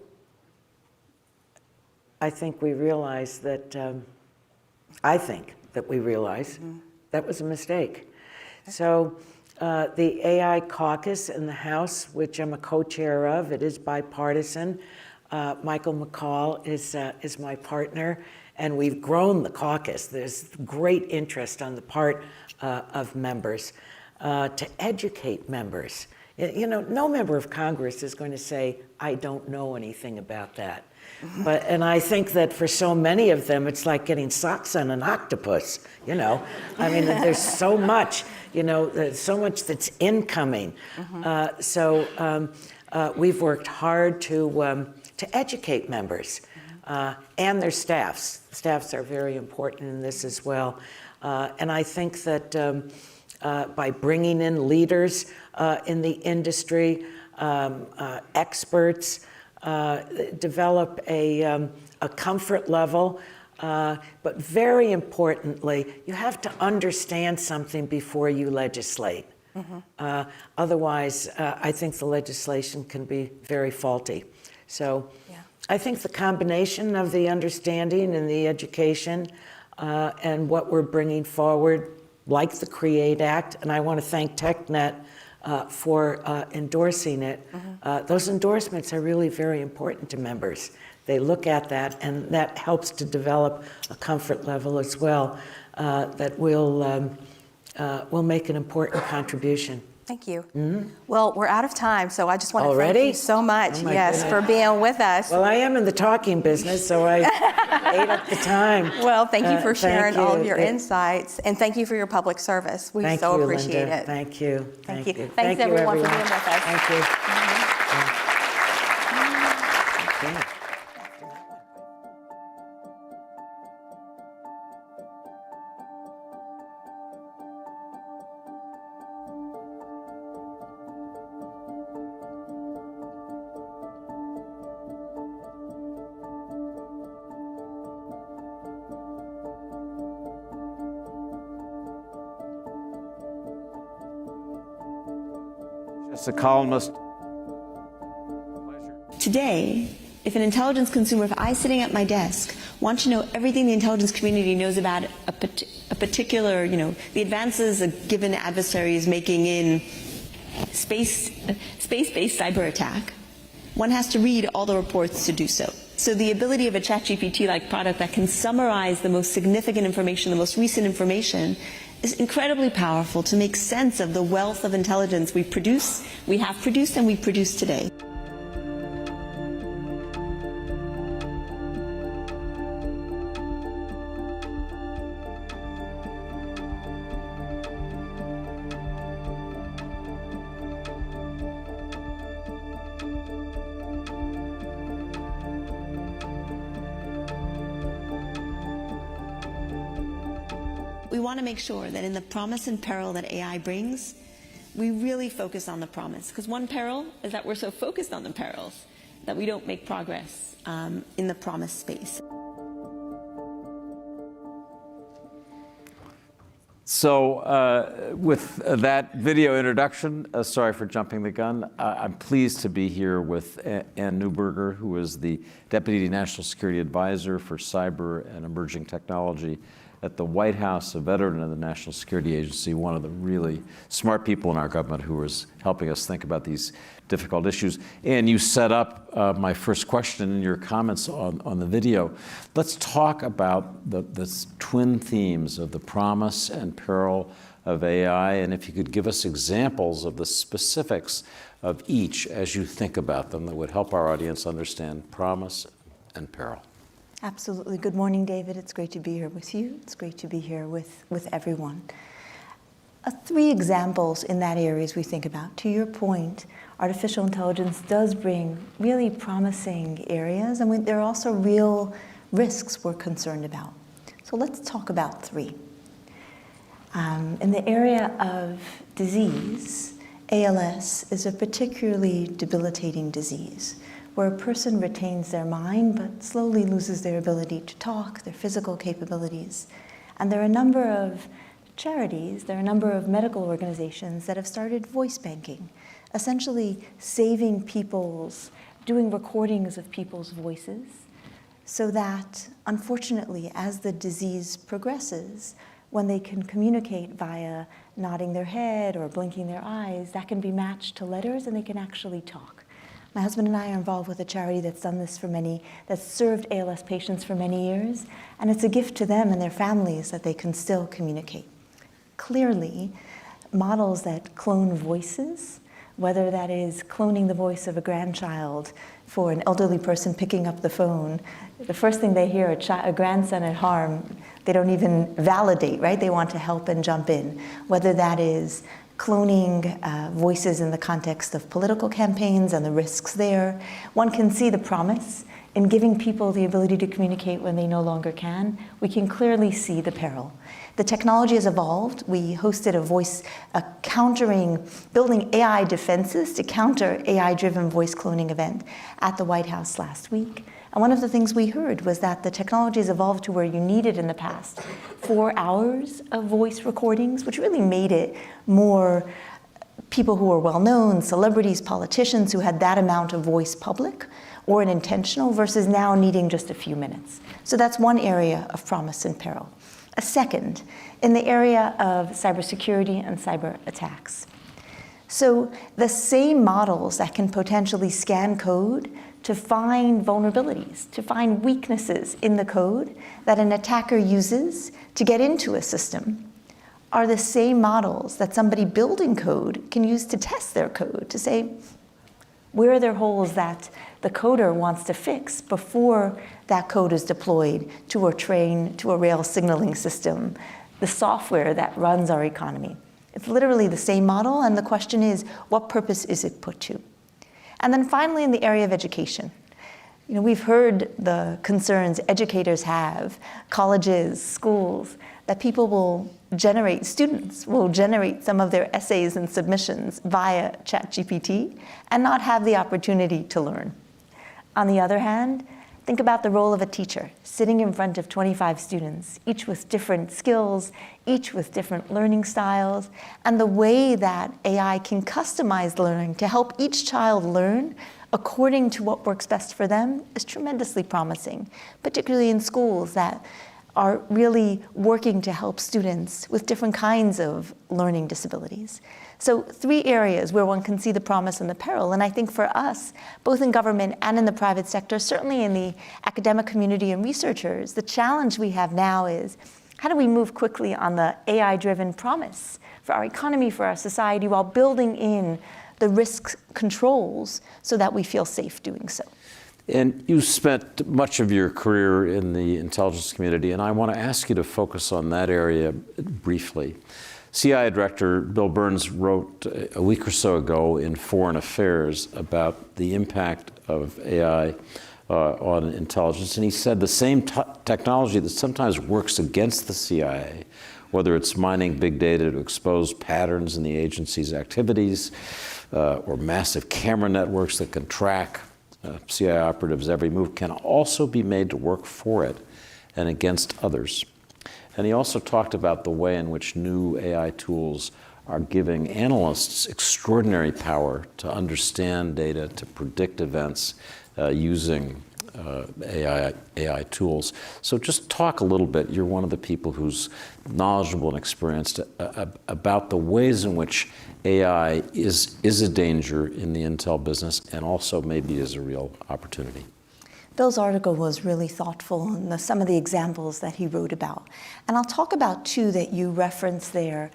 Speaker 24: I think we realize that, that was a mistake. So the AI Caucus in the House, which I'm a co-chair of, it is bipartisan. Michael McCall is my partner, and we've grown the caucus. There's great interest on the part of members to educate members. You know, no member of Congress is going to say, I don't know anything about that. And I think that for so many of them, it's like getting socks on an octopus, you know. I mean, there's so much, you know, there's so much that's incoming. Mm-hmm. So we've worked hard to educate members and their staffs. Staffs are very important in this as well. And I think that by bringing in leaders in the industry, experts, develop a comfort level, but very importantly, you have to understand something before you legislate. Mm-hmm. Otherwise, I think the legislation can be very faulty. So I think the combination of the understanding and the education and what we're bringing forward, like the CREATE Act, and I want to thank TechNet for endorsing it. Mm-hmm. Those endorsements are really very important to members. They look at that, and that helps to develop a comfort level as well that will make an important contribution.
Speaker 23: Thank you.
Speaker 24: Mm-hmm.
Speaker 23: Well, we're out of time, so I just want to thank you so much, for being with us.
Speaker 24: Well, I am in the talking business, so I ate up the time.
Speaker 23: Well, thank you for sharing all of your insights, and thank you for your public service. We so appreciate it.
Speaker 24: Thank you.
Speaker 23: Thank you. Thanks, everyone, for being with us.
Speaker 24: Thank you.
Speaker 23: Mm-hmm.
Speaker 4: It's a columnist.
Speaker 5: Today, if an intelligence consumer, if I sitting at my desk want to know everything the intelligence community knows about a particular, the advances a given adversary is making in space-based cyber attack, one has to read all the reports to do so. So the ability of a ChatGPT-like product that can summarize the most significant information, the most recent information, is incredibly powerful to make sense of the wealth of intelligence we have produced, and we produce today. We want to make sure that in the promise and peril that AI brings, we really focus on the promise. Because one peril is that we're so focused on the perils that we don't make progress in the promise space.
Speaker 4: So with that video introduction, sorry for jumping the gun, I'm pleased to be here with Ann Neuberger, who is the Deputy National Security Advisor for Cyber and Emerging Technology at the White House, a veteran of the National Security Agency, one of the really smart people in our government who is helping us think about these difficult issues. And you set up my first question in your comments on the video. Let's talk about the twin themes of the promise and peril of AI, and if you could give us examples of the specifics of each as you think about them that would help our audience understand promise and peril.
Speaker 7: Absolutely. Good morning, David. It's great to be here with you. It's great to be here with everyone. 3 examples in that area as we think about. To your point, artificial intelligence does bring really promising areas, and there are also real risks we're concerned about. So let's talk about 3. In the area of disease, ALS is a particularly debilitating disease, where a person retains their mind but slowly loses their ability to talk, their physical capabilities. And there are a number of charities, there are a number of medical organizations that have started voice banking, essentially saving doing recordings of people's voices, so that, unfortunately, as the disease progresses, when they can communicate via nodding their head or blinking their eyes, that can be matched to letters and they can actually talk. My husband and I are involved with a charity that's done this that's served ALS patients for many years, and it's a gift to them and their families that they can still communicate. Clearly, models that clone voices, whether that is cloning the voice of a grandchild for an elderly person picking up the phone, the first thing they hear, a grandson at harm, they don't even validate, right? They want to help and jump in. Whether that is cloning voices in the context of political campaigns and the risks there. One can see the promise in giving people the ability to communicate when they no longer can. We can clearly see the peril. The technology has evolved. We hosted building AI defenses to counter AI-driven voice cloning event at the White House last week. And one of the things we heard was that the technology has evolved to where you needed in the past 4 hours of voice recordings, which really made it more people who were well-known, celebrities, politicians who had that amount of voice public or an intentional, versus now needing just a few minutes. So that's one area of promise and peril. A second, in the area of cybersecurity and cyber attacks. So the same models that can potentially scan code to find vulnerabilities, to find weaknesses in the code that an attacker uses to get into a system, are the same models that somebody building code can use to test their code, to say, where are there holes that the coder wants to fix before that code is deployed to a rail signaling system, the software that runs our economy. It's literally the same model, and the question is, what purpose is it put to? And then finally, in the area of education, we've heard the concerns educators have, colleges, schools, that students will generate some of their essays and submissions via ChatGPT and not have the opportunity to learn. On the other hand, Think about the role of a teacher sitting in front of 25 students, each with different skills, each with different learning styles, and the way that AI can customize learning to help each child learn according to what works best for them is tremendously promising, particularly in schools that are really working to help students with different kinds of learning disabilities. So 3 areas where one can see the promise and the peril. And I think for us, both in government and in the private sector, certainly in the academic community and researchers, the challenge we have now is how do we move quickly on the AI-driven promise for our economy, for our society, while building in the risk controls so that we feel safe doing so.
Speaker 4: And you spent much of your career in the intelligence community, and I want to ask you to focus on that area briefly. CIA Director Bill Burns wrote a week or so ago in Foreign Affairs about the impact of AI on intelligence, and he said the same technology that sometimes works against the CIA, whether it's mining big data to expose patterns in the agency's activities, or massive camera networks that can track CIA operatives' every move, can also be made to work for it and against others. And he also talked about the way in which new AI tools are giving analysts extraordinary power to understand data, to predict events using AI tools. So just talk a little bit, you're one of the people who's knowledgeable and experienced about the ways in which AI is a danger in the intel business and also maybe is a real opportunity.
Speaker 7: Bill's article was really thoughtful in some of the examples that he wrote about. And I'll talk about 2 that you referenced there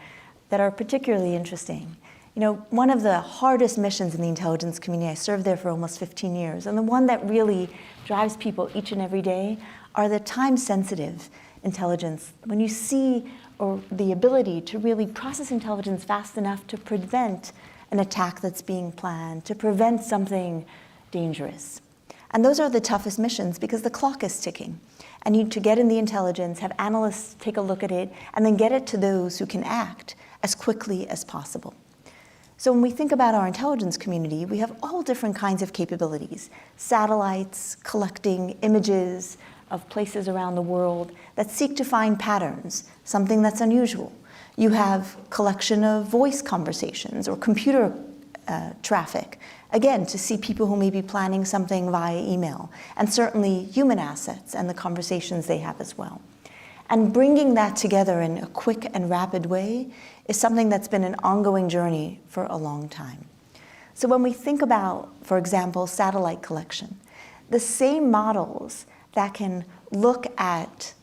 Speaker 7: that are particularly interesting. You know, one of the hardest missions in the intelligence community, I served there for almost 15 years, and the one that really drives people each and every day are the time-sensitive intelligence. When you see or the ability to really process intelligence fast enough to prevent an attack that's being planned, to prevent something dangerous. And those are the toughest missions because the clock is ticking. And you need to get in the intelligence, have analysts take a look at it, and then get it to those who can act as quickly as possible. So when we think about our intelligence community, we have all different kinds of capabilities. Satellites collecting images of places around the world that seek to find patterns, something that's unusual. You have collection of voice conversations or computer traffic, again, to see people who may be planning something via email, and certainly human assets and the conversations they have as well. And bringing that together in a quick and rapid way is something that's been an ongoing journey for a long time. So when we think about, for example, satellite collection, the same models that can look at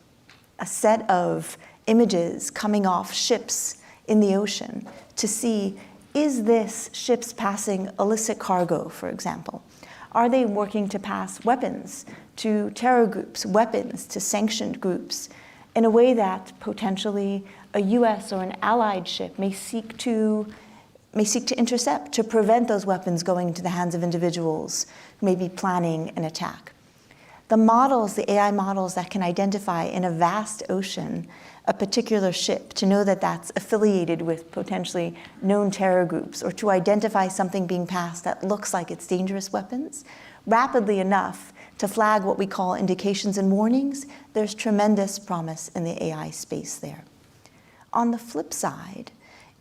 Speaker 7: a set of images coming off ships in the ocean to see, is this ships passing illicit cargo, for example? Are they working to pass weapons to terror groups, weapons to sanctioned groups, in a way that potentially a US or an allied ship may seek to intercept, to prevent those weapons going into the hands of individuals who may be planning an attack? The models, the AI models that can identify in a vast ocean a particular ship, to know that that's affiliated with potentially known terror groups, or to identify something being passed that looks like it's dangerous weapons, rapidly enough to flag what we call indications and warnings, there's tremendous promise in the AI space there. On the flip side,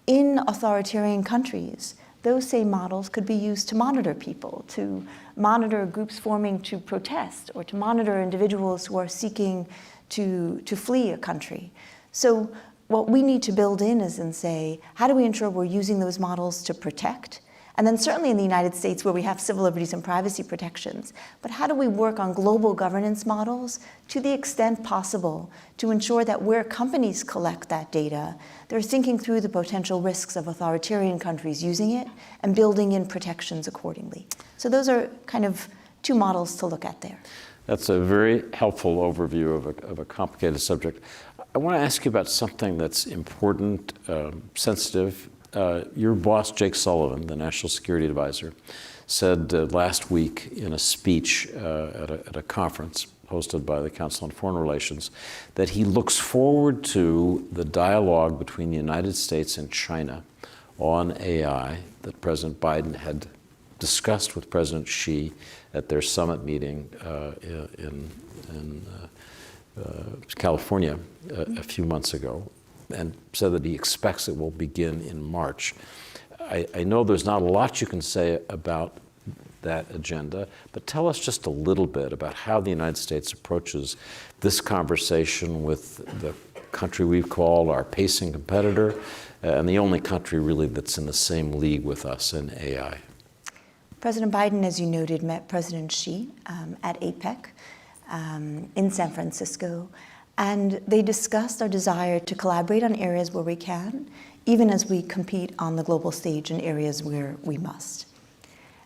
Speaker 7: in authoritarian countries, those same models could be used to monitor people, to monitor groups forming to protest, or to monitor individuals who are seeking to flee a country. So what we need to build in is and say, how do we ensure we're using those models to protect? And then certainly in the United States where we have civil liberties and privacy protections, but how do we work on global governance models to the extent possible to ensure that where companies collect that data, they're thinking through the potential risks of authoritarian countries using it and building in protections accordingly. So those are kind of 2 models to look at there.
Speaker 4: That's a very helpful overview of a complicated subject. I want to ask you about something that's important, sensitive. Your boss, Jake Sullivan, the National Security Advisor, said last week in a speech at a conference hosted by the Council on Foreign Relations that he looks forward to the dialogue between the United States and China on AI that President Biden had discussed with President Xi at their summit meeting in California a few months ago, and said that he expects it will begin in March. I know there's not a lot you can say about that agenda, but tell us just a little bit about how the United States approaches this conversation with the country we've called our pacing competitor, and the only country really that's in the same league with us in AI.
Speaker 7: President Biden, as you noted, met President Xi at APEC in San Francisco, and they discussed our desire to collaborate on areas where we can, even as we compete on the global stage in areas where we must.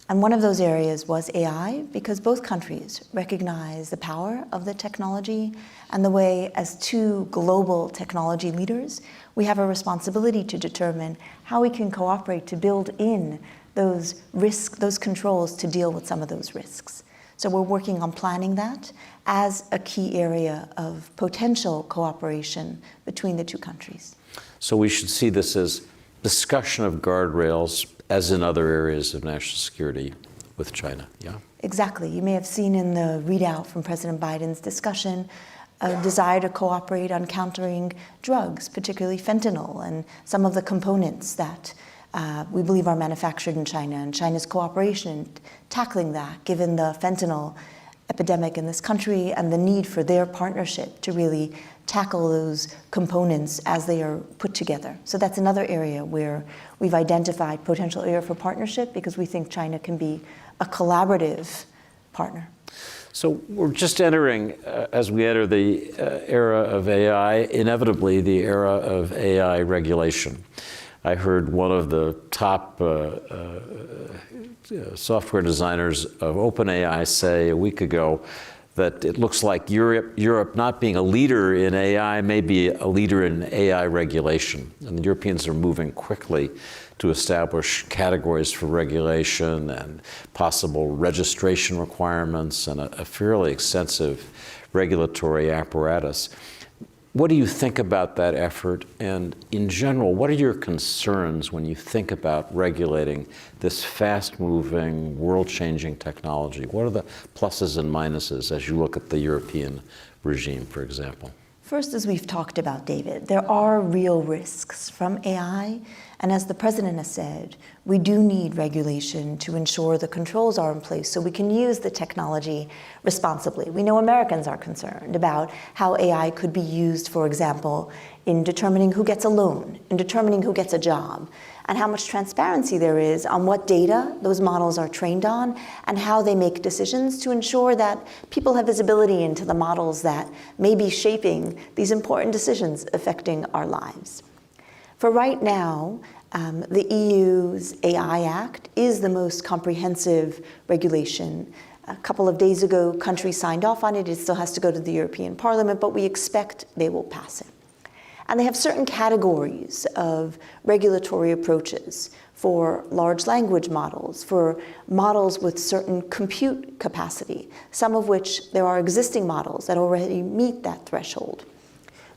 Speaker 7: And one of those areas was AI, because both countries recognize the power of the technology and the way, as two global technology leaders, we have a responsibility to determine how we can cooperate to build in those risks, those controls to deal with some of those risks. So we're working on planning that as a key area of potential cooperation between the two countries.
Speaker 4: So we should see this as discussion of guardrails, as in other areas of national security with China, yeah?
Speaker 7: Exactly. You may have seen in the readout from President Biden's discussion a desire to cooperate on countering drugs, particularly fentanyl, and some of the components that we believe are manufactured in China, and China's cooperation in tackling that, given the fentanyl epidemic in this country and the need for their partnership to really tackle those components as they are put together. So that's another area where we've identified potential area for partnership, because we think China can be a collaborative partner.
Speaker 4: So we're just entering, as we enter the era of AI, inevitably the era of AI regulation. I heard one of the top software designers of OpenAI say a week ago that it looks like Europe not being a leader in AI may be a leader in AI regulation. And the Europeans are moving quickly to establish categories for regulation and possible registration requirements and a fairly extensive regulatory apparatus. What do you think about that effort? And in general, what are your concerns when you think about regulating this fast-moving, world-changing technology? What are the pluses and minuses as you look at the European regime, for example?
Speaker 7: First, as we've talked about, David, there are real risks from AI. And as the president has said, we do need regulation to ensure the controls are in place so we can use the technology responsibly. We know Americans are concerned about how AI could be used, for example, in determining who gets a loan, in determining who gets a job, and how much transparency there is on what data those models are trained on and how they make decisions to ensure that people have visibility into the models that may be shaping these important decisions affecting our lives. For right now, the EU's AI Act is the most comprehensive regulation. A couple of days ago, countries signed off on it. It still has to go to the European Parliament, but we expect they will pass it. And they have certain categories of regulatory approaches for large language models, for models with certain compute capacity, some of which there are existing models that already meet that threshold.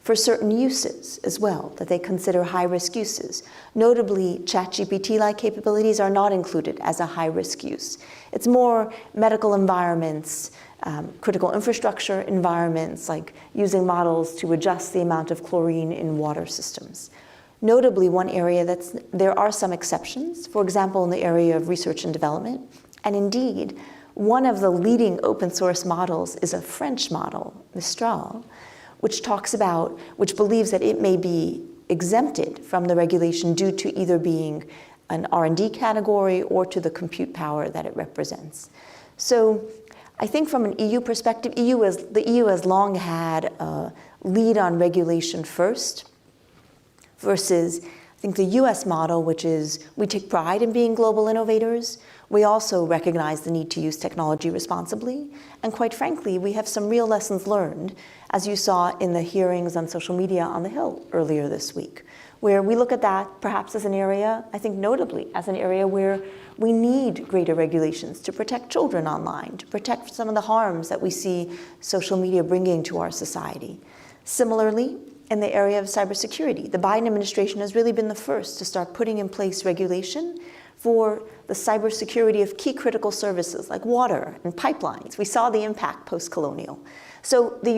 Speaker 7: For certain uses as well, that they consider high-risk uses. Notably, ChatGPT-like capabilities are not included as a high-risk use. It's more medical environments, critical infrastructure environments, like using models to adjust the amount of chlorine in water systems. Notably, one area there are some exceptions, for example, in the area of research and development. And indeed, one of the leading open source models is a French model, Mistral, which believes that it may be exempted from the regulation due to either being an R&D category or to the compute power that it represents. So I think from an EU perspective, the EU has long had a lead on regulation first, versus I think the US model, which is we take pride in being global innovators. We also recognize the need to use technology responsibly. And quite frankly, we have some real lessons learned, as you saw in the hearings on social media on the Hill earlier this week, where we look at that perhaps as an area, I think notably, as an area where we need greater regulations to protect children online, to protect some of the harms that we see social media bringing to our society. Similarly, in the area of cybersecurity, the Biden administration has really been the first to start putting in place regulation for the cybersecurity of key critical services like water and pipelines. We saw the impact post-colonial. So the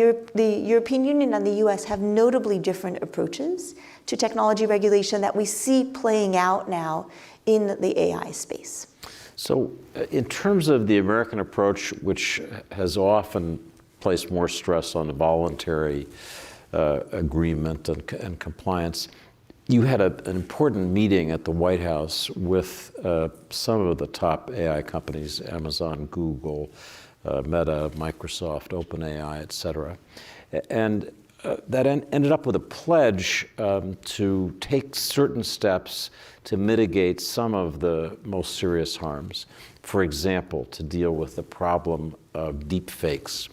Speaker 7: European Union and the US have notably different approaches to technology regulation that we see playing out now in the AI space.
Speaker 4: So in terms of the American approach, which has often placed more stress on the voluntary agreement and compliance, you had an important meeting at the White House with some of the top AI companies, Amazon, Google, Meta, Microsoft, OpenAI, et cetera. And that ended up with a pledge to take certain steps to mitigate some of the most serious harms. For example, to deal with the problem of deepfakes.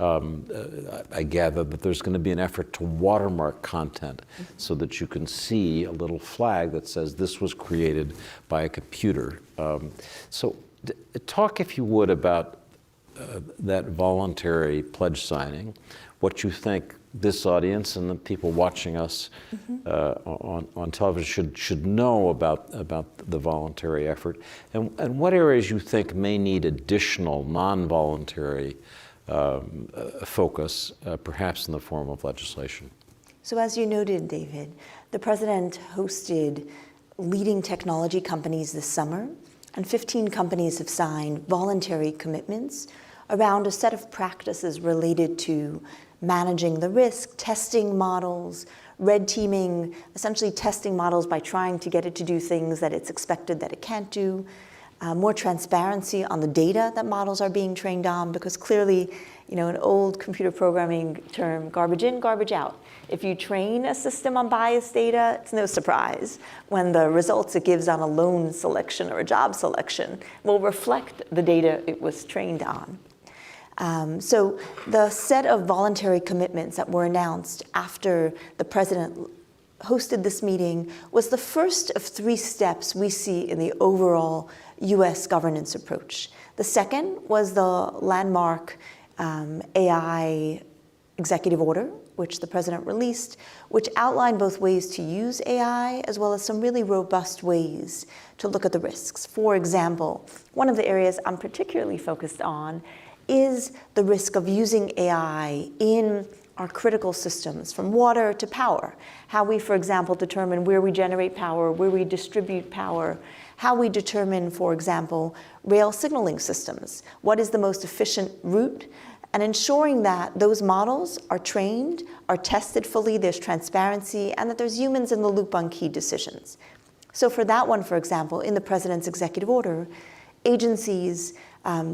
Speaker 4: I gather that there's going to be an effort to watermark content so that you can see a little flag that says this was created by a computer. So talk, if you would, about that voluntary pledge signing, what you think this audience and the people watching us on television should know about the voluntary effort, and what areas you think may need additional non-voluntary focus, perhaps in the form of legislation.
Speaker 7: So as you noted, David, the president hosted leading technology companies this summer, and 15 companies have signed voluntary commitments around a set of practices related to managing the risk, testing models, red teaming, essentially testing models by trying to get it to do things that it's expected that it can't do, more transparency on the data that models are being trained on, because clearly, an old computer programming term, garbage in, garbage out. If you train a system on biased data, it's no surprise when the results it gives on a loan selection or a job selection will reflect the data it was trained on. So the set of voluntary commitments that were announced after the president hosted this meeting was the first of 3 steps we see in the overall US governance approach. The second was the landmark AI executive order, which the president released, which outlined both ways to use AI as well as some really robust ways to look at the risks. For example, one of the areas I'm particularly focused on is the risk of using AI in our critical systems, from water to power. How we, for example, determine where we generate power, where we distribute power, how we determine, for example, rail signaling systems. What is the most efficient route? And ensuring that those models are trained, are tested fully, there's transparency, and that there's humans in the loop on key decisions. So for that one, for example, in the president's executive order, agencies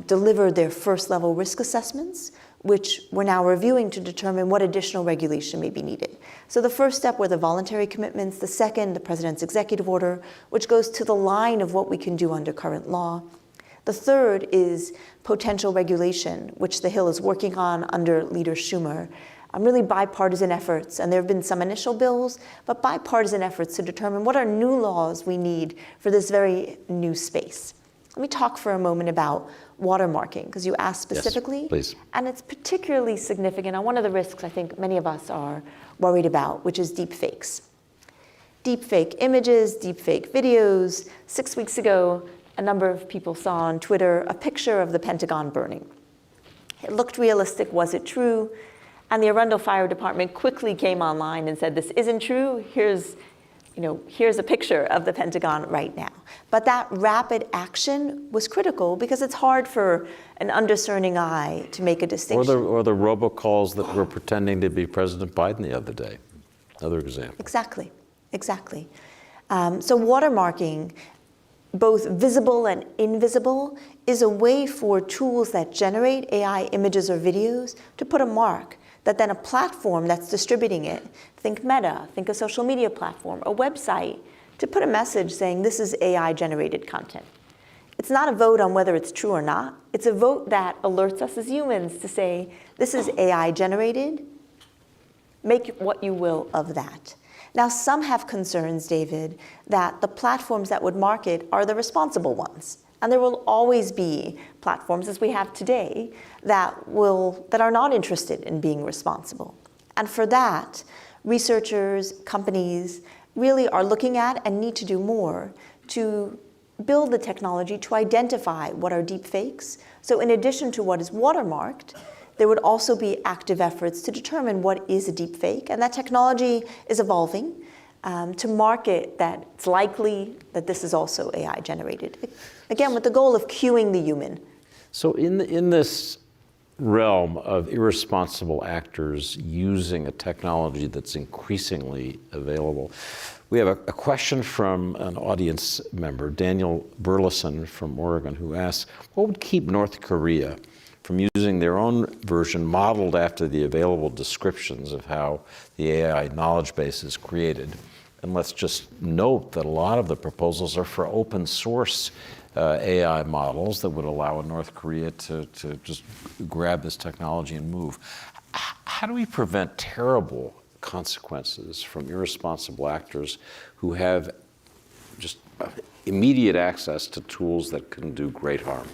Speaker 7: delivered their first level risk assessments, which we're now reviewing to determine what additional regulation may be needed. So the first step were the voluntary commitments. The second, the president's executive order, which goes to the line of what we can do under current law. The third is potential regulation, which the Hill is working on under Leader Schumer. Really bipartisan efforts, and there have been some initial bills, but bipartisan efforts to determine what are new laws we need for this very new space. Let me talk for a moment about watermarking, because you asked specifically.
Speaker 4: Yes, please.
Speaker 7: And it's particularly significant on one of the risks I think many of us are worried about, which is deepfakes. Deepfake images, deepfake videos. 6 weeks ago, a number of people saw on Twitter a picture of the Pentagon burning. It looked realistic. Was it true? And the Arundel Fire Department quickly came online and said, this isn't true. Here's a picture of the Pentagon right now. But that rapid action was critical because it's hard for an undiscerning eye to make a distinction.
Speaker 4: Or the robocalls that were pretending to be President Biden the other day. Another example.
Speaker 7: Exactly. So watermarking, both visible and invisible, is a way for tools that generate AI images or videos to put a mark that then a platform that's distributing it, think Meta, think a social media platform, a website, to put a message saying this is AI-generated content. It's not a vote on whether it's true or not. It's a vote that alerts us as humans to say, this is AI-generated. Make what you will of that. Now, some have concerns, David, that the platforms that would market are the responsible ones. And there will always be platforms, as we have today, that are not interested in being responsible. And for that, researchers, companies really are looking at and need to do more to build the technology to identify what are deepfakes. So in addition to what is watermarked, there would also be active efforts to determine what is a deepfake, and that technology is evolving to market that it's likely that this is also AI generated. Again, with the goal of cueing the human.
Speaker 11: So in this realm of irresponsible actors using a technology that's increasingly available, we have a question from an audience member, Daniel Burleson from Oregon, who asks, what would keep North Korea from using their own version modeled after the available descriptions of how the AI knowledge base is created? And let's just note that a lot of the proposals are for open source AI models that would allow North Korea to just grab this technology and move. How do we prevent terrible consequences from irresponsible actors who have just immediate access to tools that can do great harm?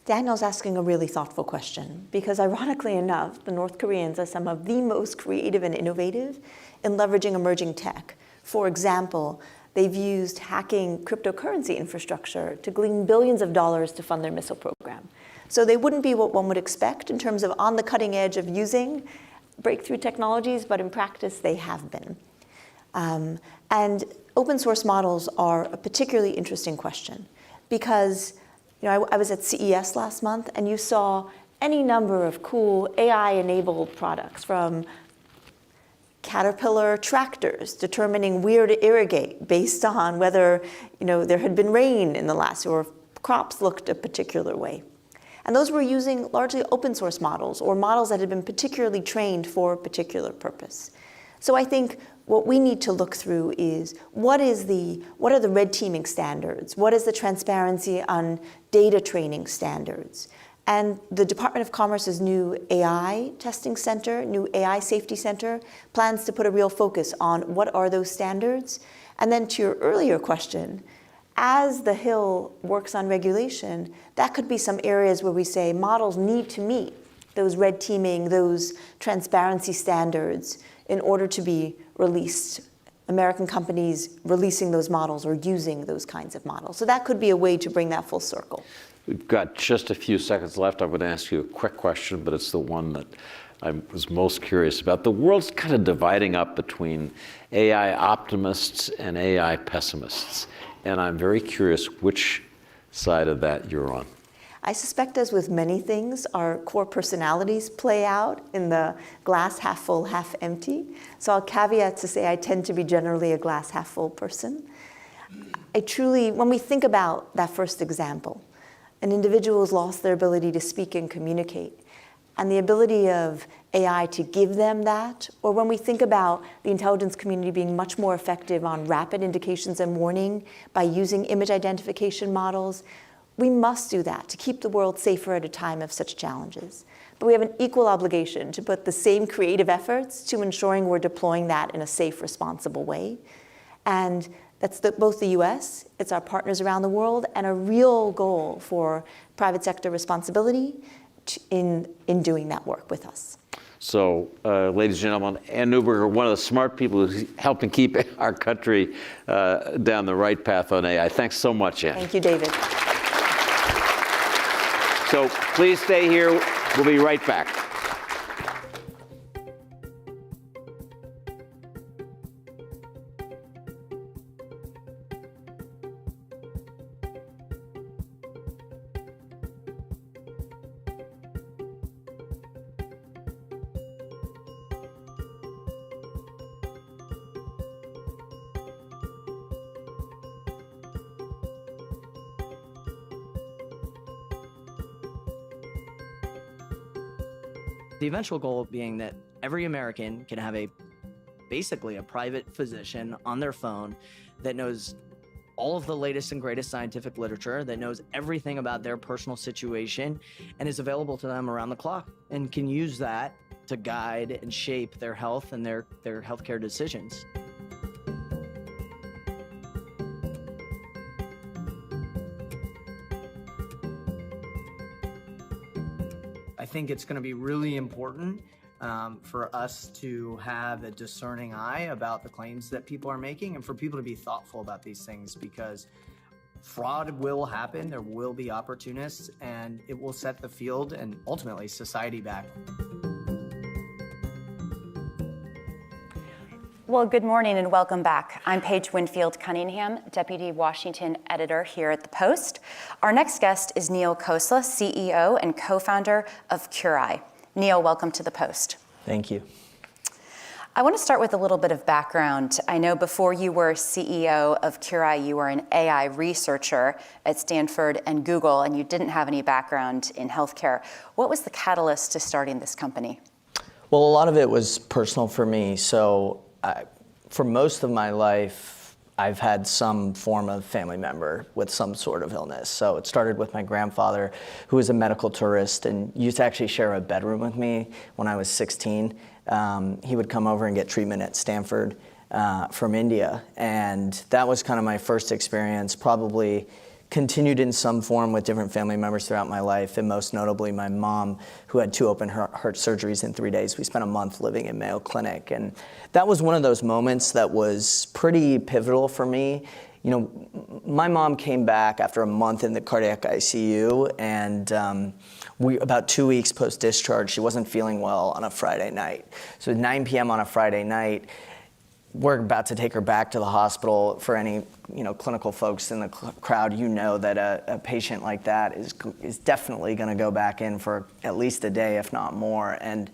Speaker 7: Daniel's asking a really thoughtful question because, ironically enough, the North Koreans are some of the most creative and innovative in leveraging emerging tech. For example, they've used hacking cryptocurrency infrastructure to glean billions of dollars to fund their missile program. So they wouldn't be what one would expect in terms of on the cutting edge of using breakthrough technologies, but in practice they have been. And open source models are a particularly interesting question because I was at CES last month, and you saw any number of cool AI-enabled products, from Caterpillar tractors determining where to irrigate based on whether there had been rain in the last, or crops looked a particular way. And those were using largely open source models, or models that had been particularly trained for a particular purpose. So I think what we need to look through is what are the red teaming standards? What is the transparency on data training standards? And the Department of Commerce's new AI testing center, new AI safety center, plans to put a real focus on what are those standards. And then to your earlier question, as the Hill works on regulation, that could be some areas where we say models need to meet those red teaming, those transparency standards in order to be released. American companies releasing those models or using those kinds of models. So that could be a way to bring that full circle.
Speaker 11: We've got just a few seconds left. I would ask you a quick question, but it's the one that I was most curious about. The world's kind of dividing up between AI optimists and AI pessimists. And I'm very curious which side of that you're on.
Speaker 7: I suspect, as with many things, our core personalities play out in the glass half full, half empty. So I'll caveat to say I tend to be generally a glass half full person. When we think about that first example, an individual has lost their ability to speak and communicate, and the ability of AI to give them that, or when we think about the intelligence community being much more effective on rapid indications and warning by using image identification models, we must do that to keep the world safer at a time of such challenges. But we have an equal obligation to put the same creative efforts to ensuring we're deploying that in a safe, responsible way. And that's both the US, it's our partners around the world, and a real goal for private sector responsibility in doing that work with us.
Speaker 11: So, ladies and gentlemen, Ann Neuberger, one of the smart people who's helping keep our country down the right path on AI. Thanks so much, Ann.
Speaker 7: Thank you, David.
Speaker 11: So please stay here. We'll be right back.
Speaker 6: The eventual goal being that every American can have basically a private physician on their phone that knows all of the latest and greatest scientific literature, that knows everything about their personal situation and is available to them around the clock, and can use that to guide and shape their health and their healthcare decisions. I think it's going to be really important for us to have a discerning eye about the claims that people are making, and for people to be thoughtful about these things, because fraud will happen, there will be opportunists, and it will set the field and ultimately society back.
Speaker 8: Well, good morning and welcome back. I'm Paige Winfield Cunningham, Deputy Washington Editor here at the Post. Our next guest is Neal Khosla, CEO and co-founder of Curai. Neal, welcome to the Post.
Speaker 6: Thank you.
Speaker 8: I want to start with a little bit of background. I know before you were CEO of Curai, you were an AI researcher at Stanford and Google, and you didn't have any background in healthcare. What was the catalyst to starting this company?
Speaker 6: Well, a lot of it was personal for me. So for most of my life, I've had some form of family member with some sort of illness. So it started with my grandfather, who was a medical tourist and used to actually share a bedroom with me when I was 16. He would come over and get treatment at Stanford from India. And that was kind of my first experience, probably continued in some form with different family members throughout my life, and most notably my mom, who had 2 open heart surgeries in 3 days. We spent a month living in Mayo Clinic, and that was one of those moments that was pretty pivotal for me. You know, my mom came back after a month in the cardiac ICU, and about 2 weeks post-discharge, she wasn't feeling well on a Friday night. So at 9 p.m. on a Friday night, we're about to take her back to the hospital. For any clinical folks in the crowd, you know that a patient like that is definitely going to go back in for at least a day, if not more. And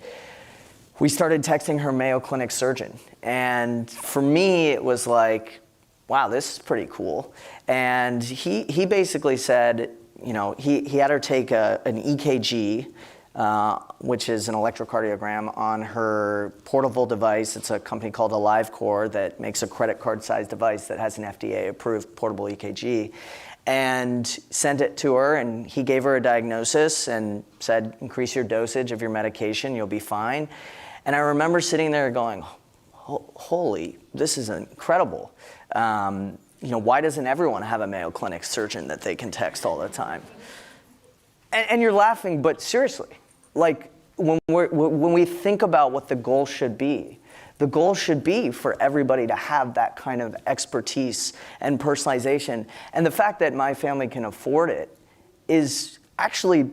Speaker 6: we started texting her Mayo Clinic surgeon. And for me, it was like, wow, this is pretty cool. And he basically said, he had her take an EKG, which is an electrocardiogram, on her portable device. It's a company called AliveCor that makes a credit card-sized device that has an FDA-approved portable EKG, and sent it to her, and he gave her a diagnosis and said, increase your dosage of your medication, you'll be fine. And I remember sitting there going, holy, this is incredible. Why doesn't everyone have a Mayo Clinic surgeon that they can text all the time? And you're laughing, but seriously, like when we think about what the goal should be for everybody to have that kind of expertise and personalization. And the fact that my family can afford it is actually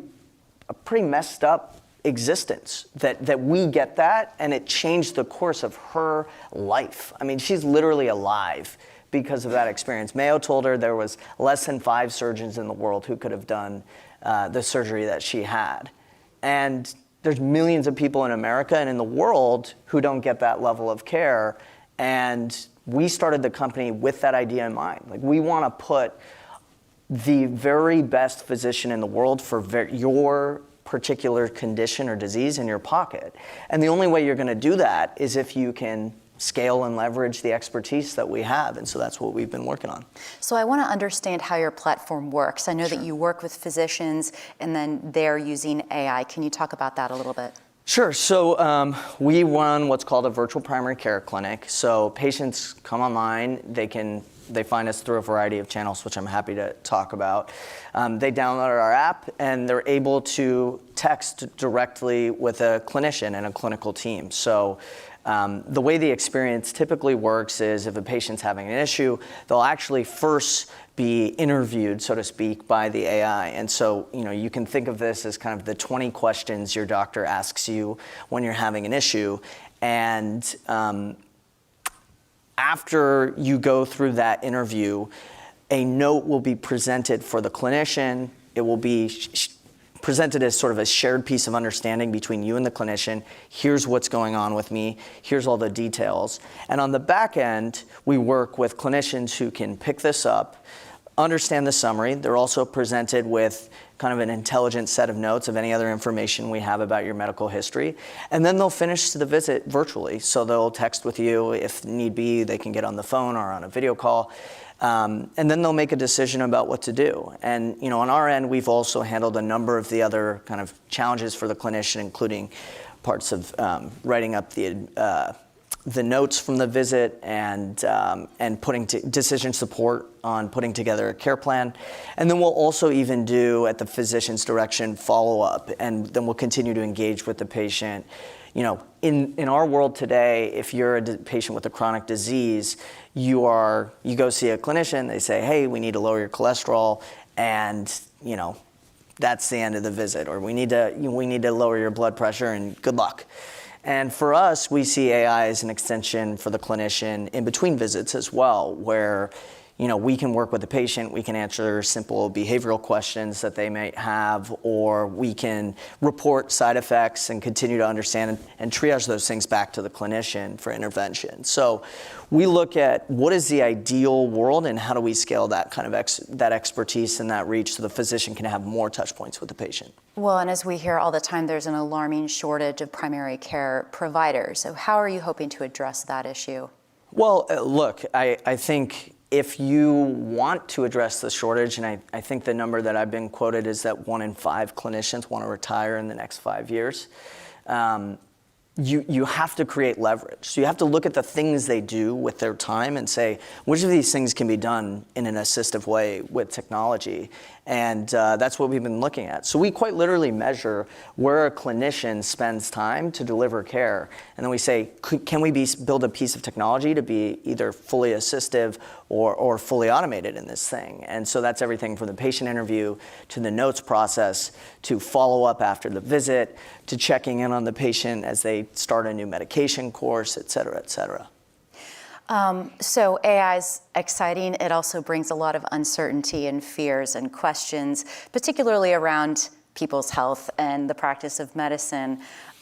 Speaker 6: a pretty messed up existence, that we get that, and it changed the course of her life. I mean, she's literally alive because of that experience. Mayo told her there was less than 5 surgeons in the world who could have done the surgery that she had. And there's millions of people in America and in the world who don't get that level of care. And we started the company with that idea in mind. Like, we want to put the very best physician in the world for your particular condition or disease in your pocket. And the only way you're going to do that is if you can scale and leverage the expertise that we have. And so that's what we've been working on.
Speaker 8: So I want to understand how your platform works. I know that you work with physicians and then they're using AI. Can you talk about that a little bit?
Speaker 6: Sure. So we run what's called a virtual primary care clinic. So patients come online, they find us through a variety of channels, which I'm happy to talk about. They download our app and they're able to text directly with a clinician and a clinical team. So the way the experience typically works is if a patient's having an issue, they'll actually first be interviewed, so to speak, by the AI. And so, you can think of this as kind of the 20 questions your doctor asks you when you're having an issue. And after you go through that interview, a note will be presented for the clinician. It will be presented as sort of a shared piece of understanding between you and the clinician. Here's what's going on with me. Here's all the details. And on the back end, we work with clinicians who can pick this up, understand the summary. They're also presented with kind of an intelligent set of notes of any other information we have about your medical history. And then they'll finish the visit virtually. So they'll text with you. If need be, they can get on the phone or on a video call. And then they'll make a decision about what to do. And on our end, we've also handled a number of the other kind of challenges for the clinician, including parts of writing up the notes from the visit and putting decision support on putting together a care plan. And then we'll also even do, at the physician's direction, follow-up. And then we'll continue to engage with the patient, in our world today, if you're a patient with a chronic disease, you go see a clinician, they say, hey, we need to lower your cholesterol, and that's the end of the visit, or we need to lower your blood pressure, and good luck. And for us, we see AI as an extension for the clinician in between visits as well, where we can work with the patient, we can answer simple behavioral questions that they might have, or we can report side effects and continue to understand and triage those things back to the clinician for intervention. So we look at what is the ideal world and how do we scale that kind of that expertise and that reach so the physician can have more touch points with the patient.
Speaker 8: Well, and as we hear all the time, there's an alarming shortage of primary care providers. So how are you hoping to address that issue?
Speaker 6: Well, look, I think if you want to address the shortage, and I think the number that I've been quoted is that 1 in 5 clinicians want to retire in the next 5 years, you have to create leverage. So you have to look at the things they do with their time and say, which of these things can be done in an assistive way with technology? And that's what we've been looking at. So we quite literally measure where a clinician spends time to deliver care. And then we say, can we build a piece of technology to be either fully assistive or fully automated in this thing? And so that's everything from the patient interview to the notes process to follow up after the visit to checking in on the patient as they start a new medication course, et cetera, et cetera.
Speaker 8: So AI is exciting. It also brings a lot of uncertainty and fears and questions, particularly around people's health and the practice of medicine.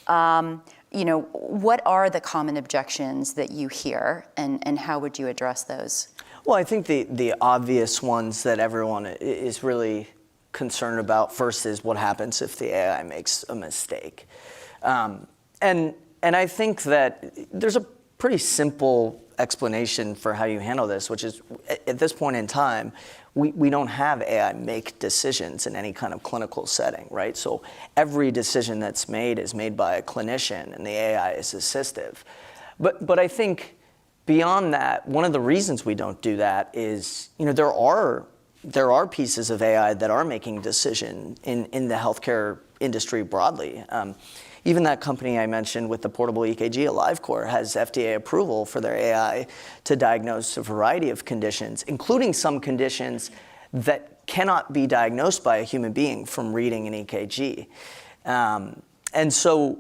Speaker 8: What are the common objections that you hear, and how would you address those?
Speaker 6: Well, I think the obvious ones that everyone is really concerned about first is what happens if the AI makes a mistake. And I think that there's a pretty simple explanation for how you handle this, which is at this point in time, we don't have AI make decisions in any kind of clinical setting, right? So every decision that's made is made by a clinician, and the AI is assistive. But I think beyond that, one of the reasons we don't do that is, there are pieces of AI that are making decision in the healthcare industry broadly. Even that company I mentioned with the portable EKG, AliveCor, has FDA approval for their AI to diagnose a variety of conditions, including some conditions that cannot be diagnosed by a human being from reading an EKG. And so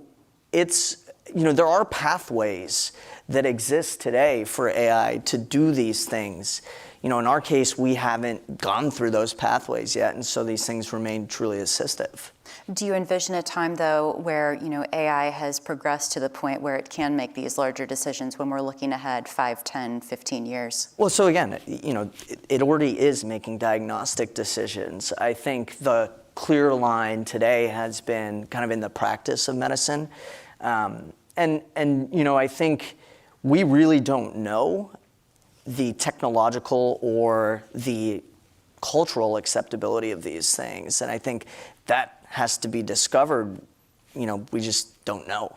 Speaker 6: there are pathways that exist today for AI to do these things. In our case, we haven't gone through those pathways yet, and so these things remain truly assistive.
Speaker 8: Do you envision a time, though, where AI has progressed to the point where it can make these larger decisions when we're looking ahead 5, 10, 15 years?
Speaker 6: Well, so again, it already is making diagnostic decisions. I think the clear line today has been kind of in the practice of medicine. And I think we really don't know the technological or the cultural acceptability of these things. And I think that has to be discovered. We just don't know.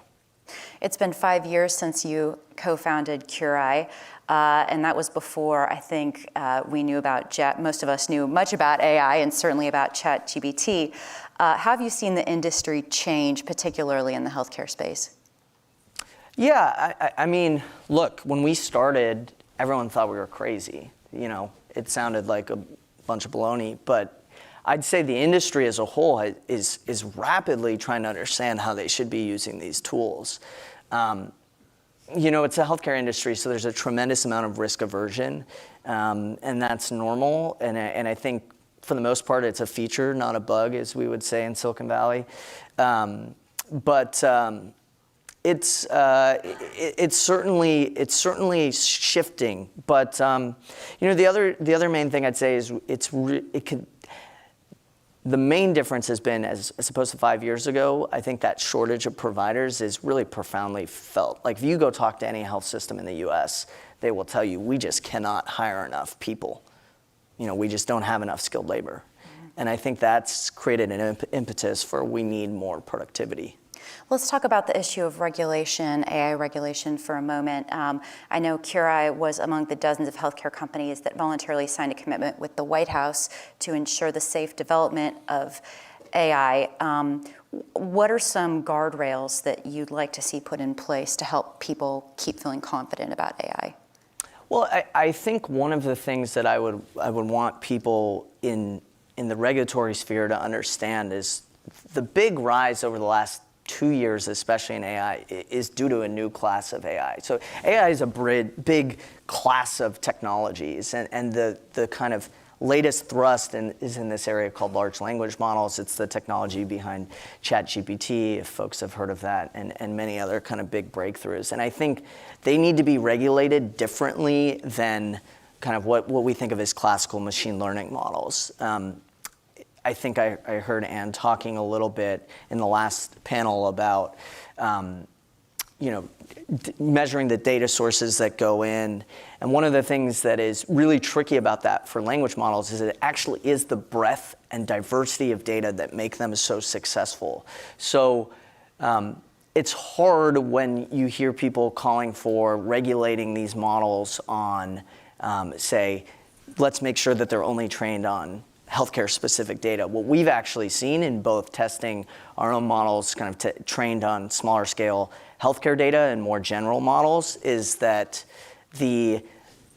Speaker 8: It's been 5 years since you co-founded Curai, and that was before I think we knew about most of us knew much about AI and certainly about ChatGPT. How have you seen the industry change, particularly in the healthcare space?
Speaker 6: Yeah, I mean, look, when we started, everyone thought we were crazy. It sounded like a bunch of baloney, but I'd say the industry as a whole is rapidly trying to understand how they should be using these tools. It's a healthcare industry, so there's a tremendous amount of risk aversion, and that's normal. And I think for the most part, it's a feature, not a bug, as we would say in Silicon Valley. But it's certainly shifting. But the other main thing I'd say is the main difference has been, as opposed to 5 years ago, I think that shortage of providers is really profoundly felt. Like if you go talk to any health system in the US, they will tell you, we just cannot hire enough people. We just don't have enough skilled labor. And I think that's created an impetus for we need more productivity.
Speaker 8: Let's talk about the issue of regulation, AI regulation, for a moment. I know Curai was among the dozens of healthcare companies that voluntarily signed a commitment with the White House to ensure the safe development of AI, what are some guardrails that you'd like to see put in place to help people keep feeling confident about AI?
Speaker 6: Well, I think one of the things that I would want people in the regulatory sphere to understand is the big rise over the last 2 years, especially in AI, is due to a new class of AI. So AI is a big class of technologies, and the kind of latest thrust is in this area called large language models. It's the technology behind ChatGPT, if folks have heard of that, and many other kind of big breakthroughs. And I think they need to be regulated differently than kind of what we think of as classical machine learning models. I think I heard Anne talking a little bit in the last panel about measuring the data sources that go in. And one of the things that is really tricky about that for language models is it actually is the breadth and diversity of data that make them so successful. So it's hard when you hear people calling for regulating these models on, say, let's make sure that they're only trained on healthcare-specific data. What we've actually seen in both testing our own models kind of trained on smaller scale healthcare data and more general models is that the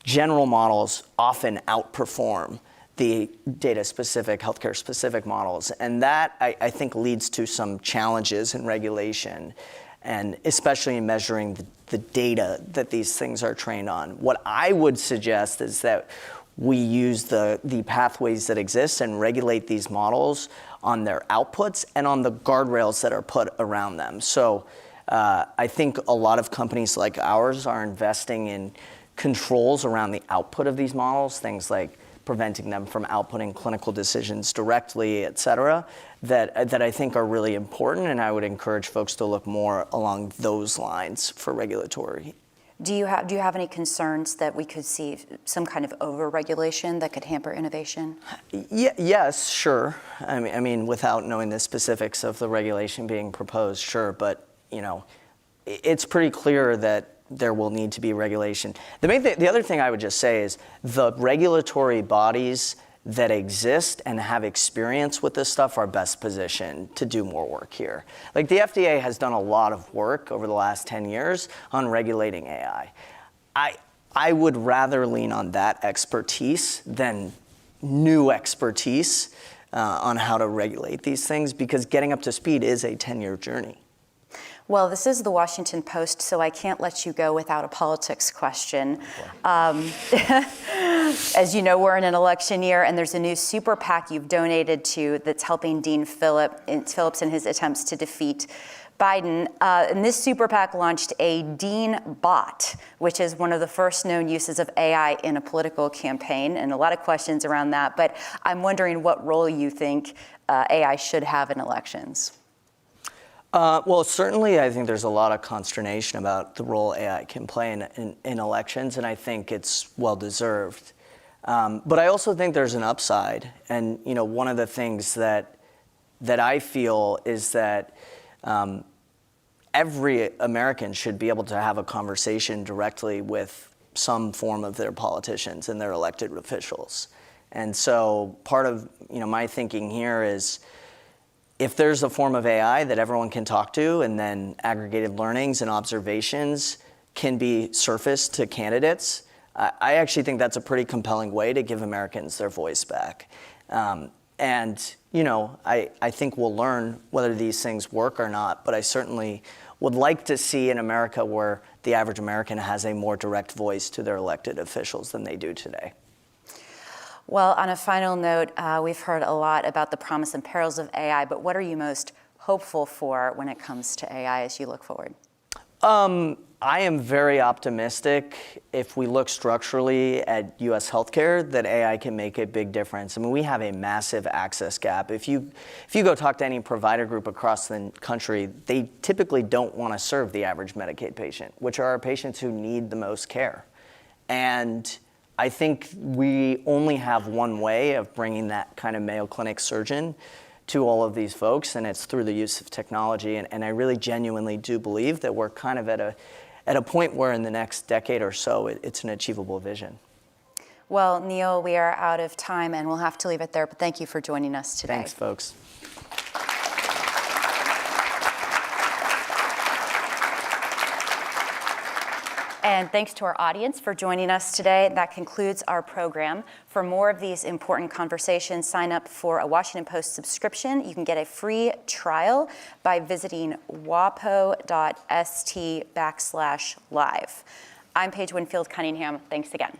Speaker 6: general models often outperform the data-specific, healthcare-specific models. And that, I think, leads to some challenges in regulation, and especially in measuring the data that these things are trained on. What I would suggest is that we use the pathways that exist and regulate these models on their outputs and on the guardrails that are put around them. So I think a lot of companies like ours are investing in controls around the output of these models, things like preventing them from outputting clinical decisions directly, et cetera, that I think are really important, and I would encourage folks to look more along those lines for regulatory.
Speaker 8: Do you have any concerns that we could see some kind of over-regulation that could hamper innovation?
Speaker 6: Yes, sure. I mean, without knowing the specifics of the regulation being proposed, sure. But it's pretty clear that there will need to be regulation. The other thing I would just say is the regulatory bodies that exist and have experience with this stuff are best positioned to do more work here. Like the FDA has done a lot of work over the last 10 years on regulating AI. I would rather lean on that expertise than new expertise on how to regulate these things, because getting up to speed is a 10-year journey.
Speaker 8: Well, this is the Washington Post, so I can't let you go without a politics question. As you know, we're in an election year, and there's a new super PAC you've donated to that's helping Dean Phillips in his attempts to defeat Biden. And this super PAC launched a Dean bot, which is one of the first known uses of AI in a political campaign, and a lot of questions around that. But I'm wondering what role you think AI should have in elections.
Speaker 6: Well, certainly I think there's a lot of consternation about the role AI can play in elections, and I think it's well-deserved. But I also think there's an upside. And one of the things that I feel is that every American should be able to have a conversation directly with some form of their politicians and their elected officials. And so part of my thinking here is, if there's a form of AI that everyone can talk to, and then aggregated learnings and observations can be surfaced to candidates, I actually think that's a pretty compelling way to give Americans their voice back. I think we'll learn whether these things work or not, but I certainly would like to see an America where the average American has a more direct voice to their elected officials than they do today.
Speaker 8: Well, on a final note, we've heard a lot about the promise and perils of AI, but what are you most hopeful for when it comes to AI as you look forward?
Speaker 6: I am very optimistic, if we look structurally at U.S. healthcare, that AI can make a big difference. I mean, we have a massive access gap. If you go talk to any provider group across the country, they typically don't want to serve the average Medicaid patient, which are our patients who need the most care. And I think we only have one way of bringing that kind of Mayo Clinic surgeon to all of these folks, and it's through the use of technology. And I really genuinely do believe that we're kind of at a point where in the next decade or so, it's an achievable vision.
Speaker 8: Well, Neal, we are out of time, and we'll have to leave it there, but thank you for joining us today.
Speaker 6: Thanks, folks.
Speaker 8: And thanks to our audience for joining us today. That concludes our program. For more of these important conversations, sign up for a Washington Post subscription. You can get a free trial by visiting wapo.st/live. I'm Paige Winfield Cunningham. Thanks again.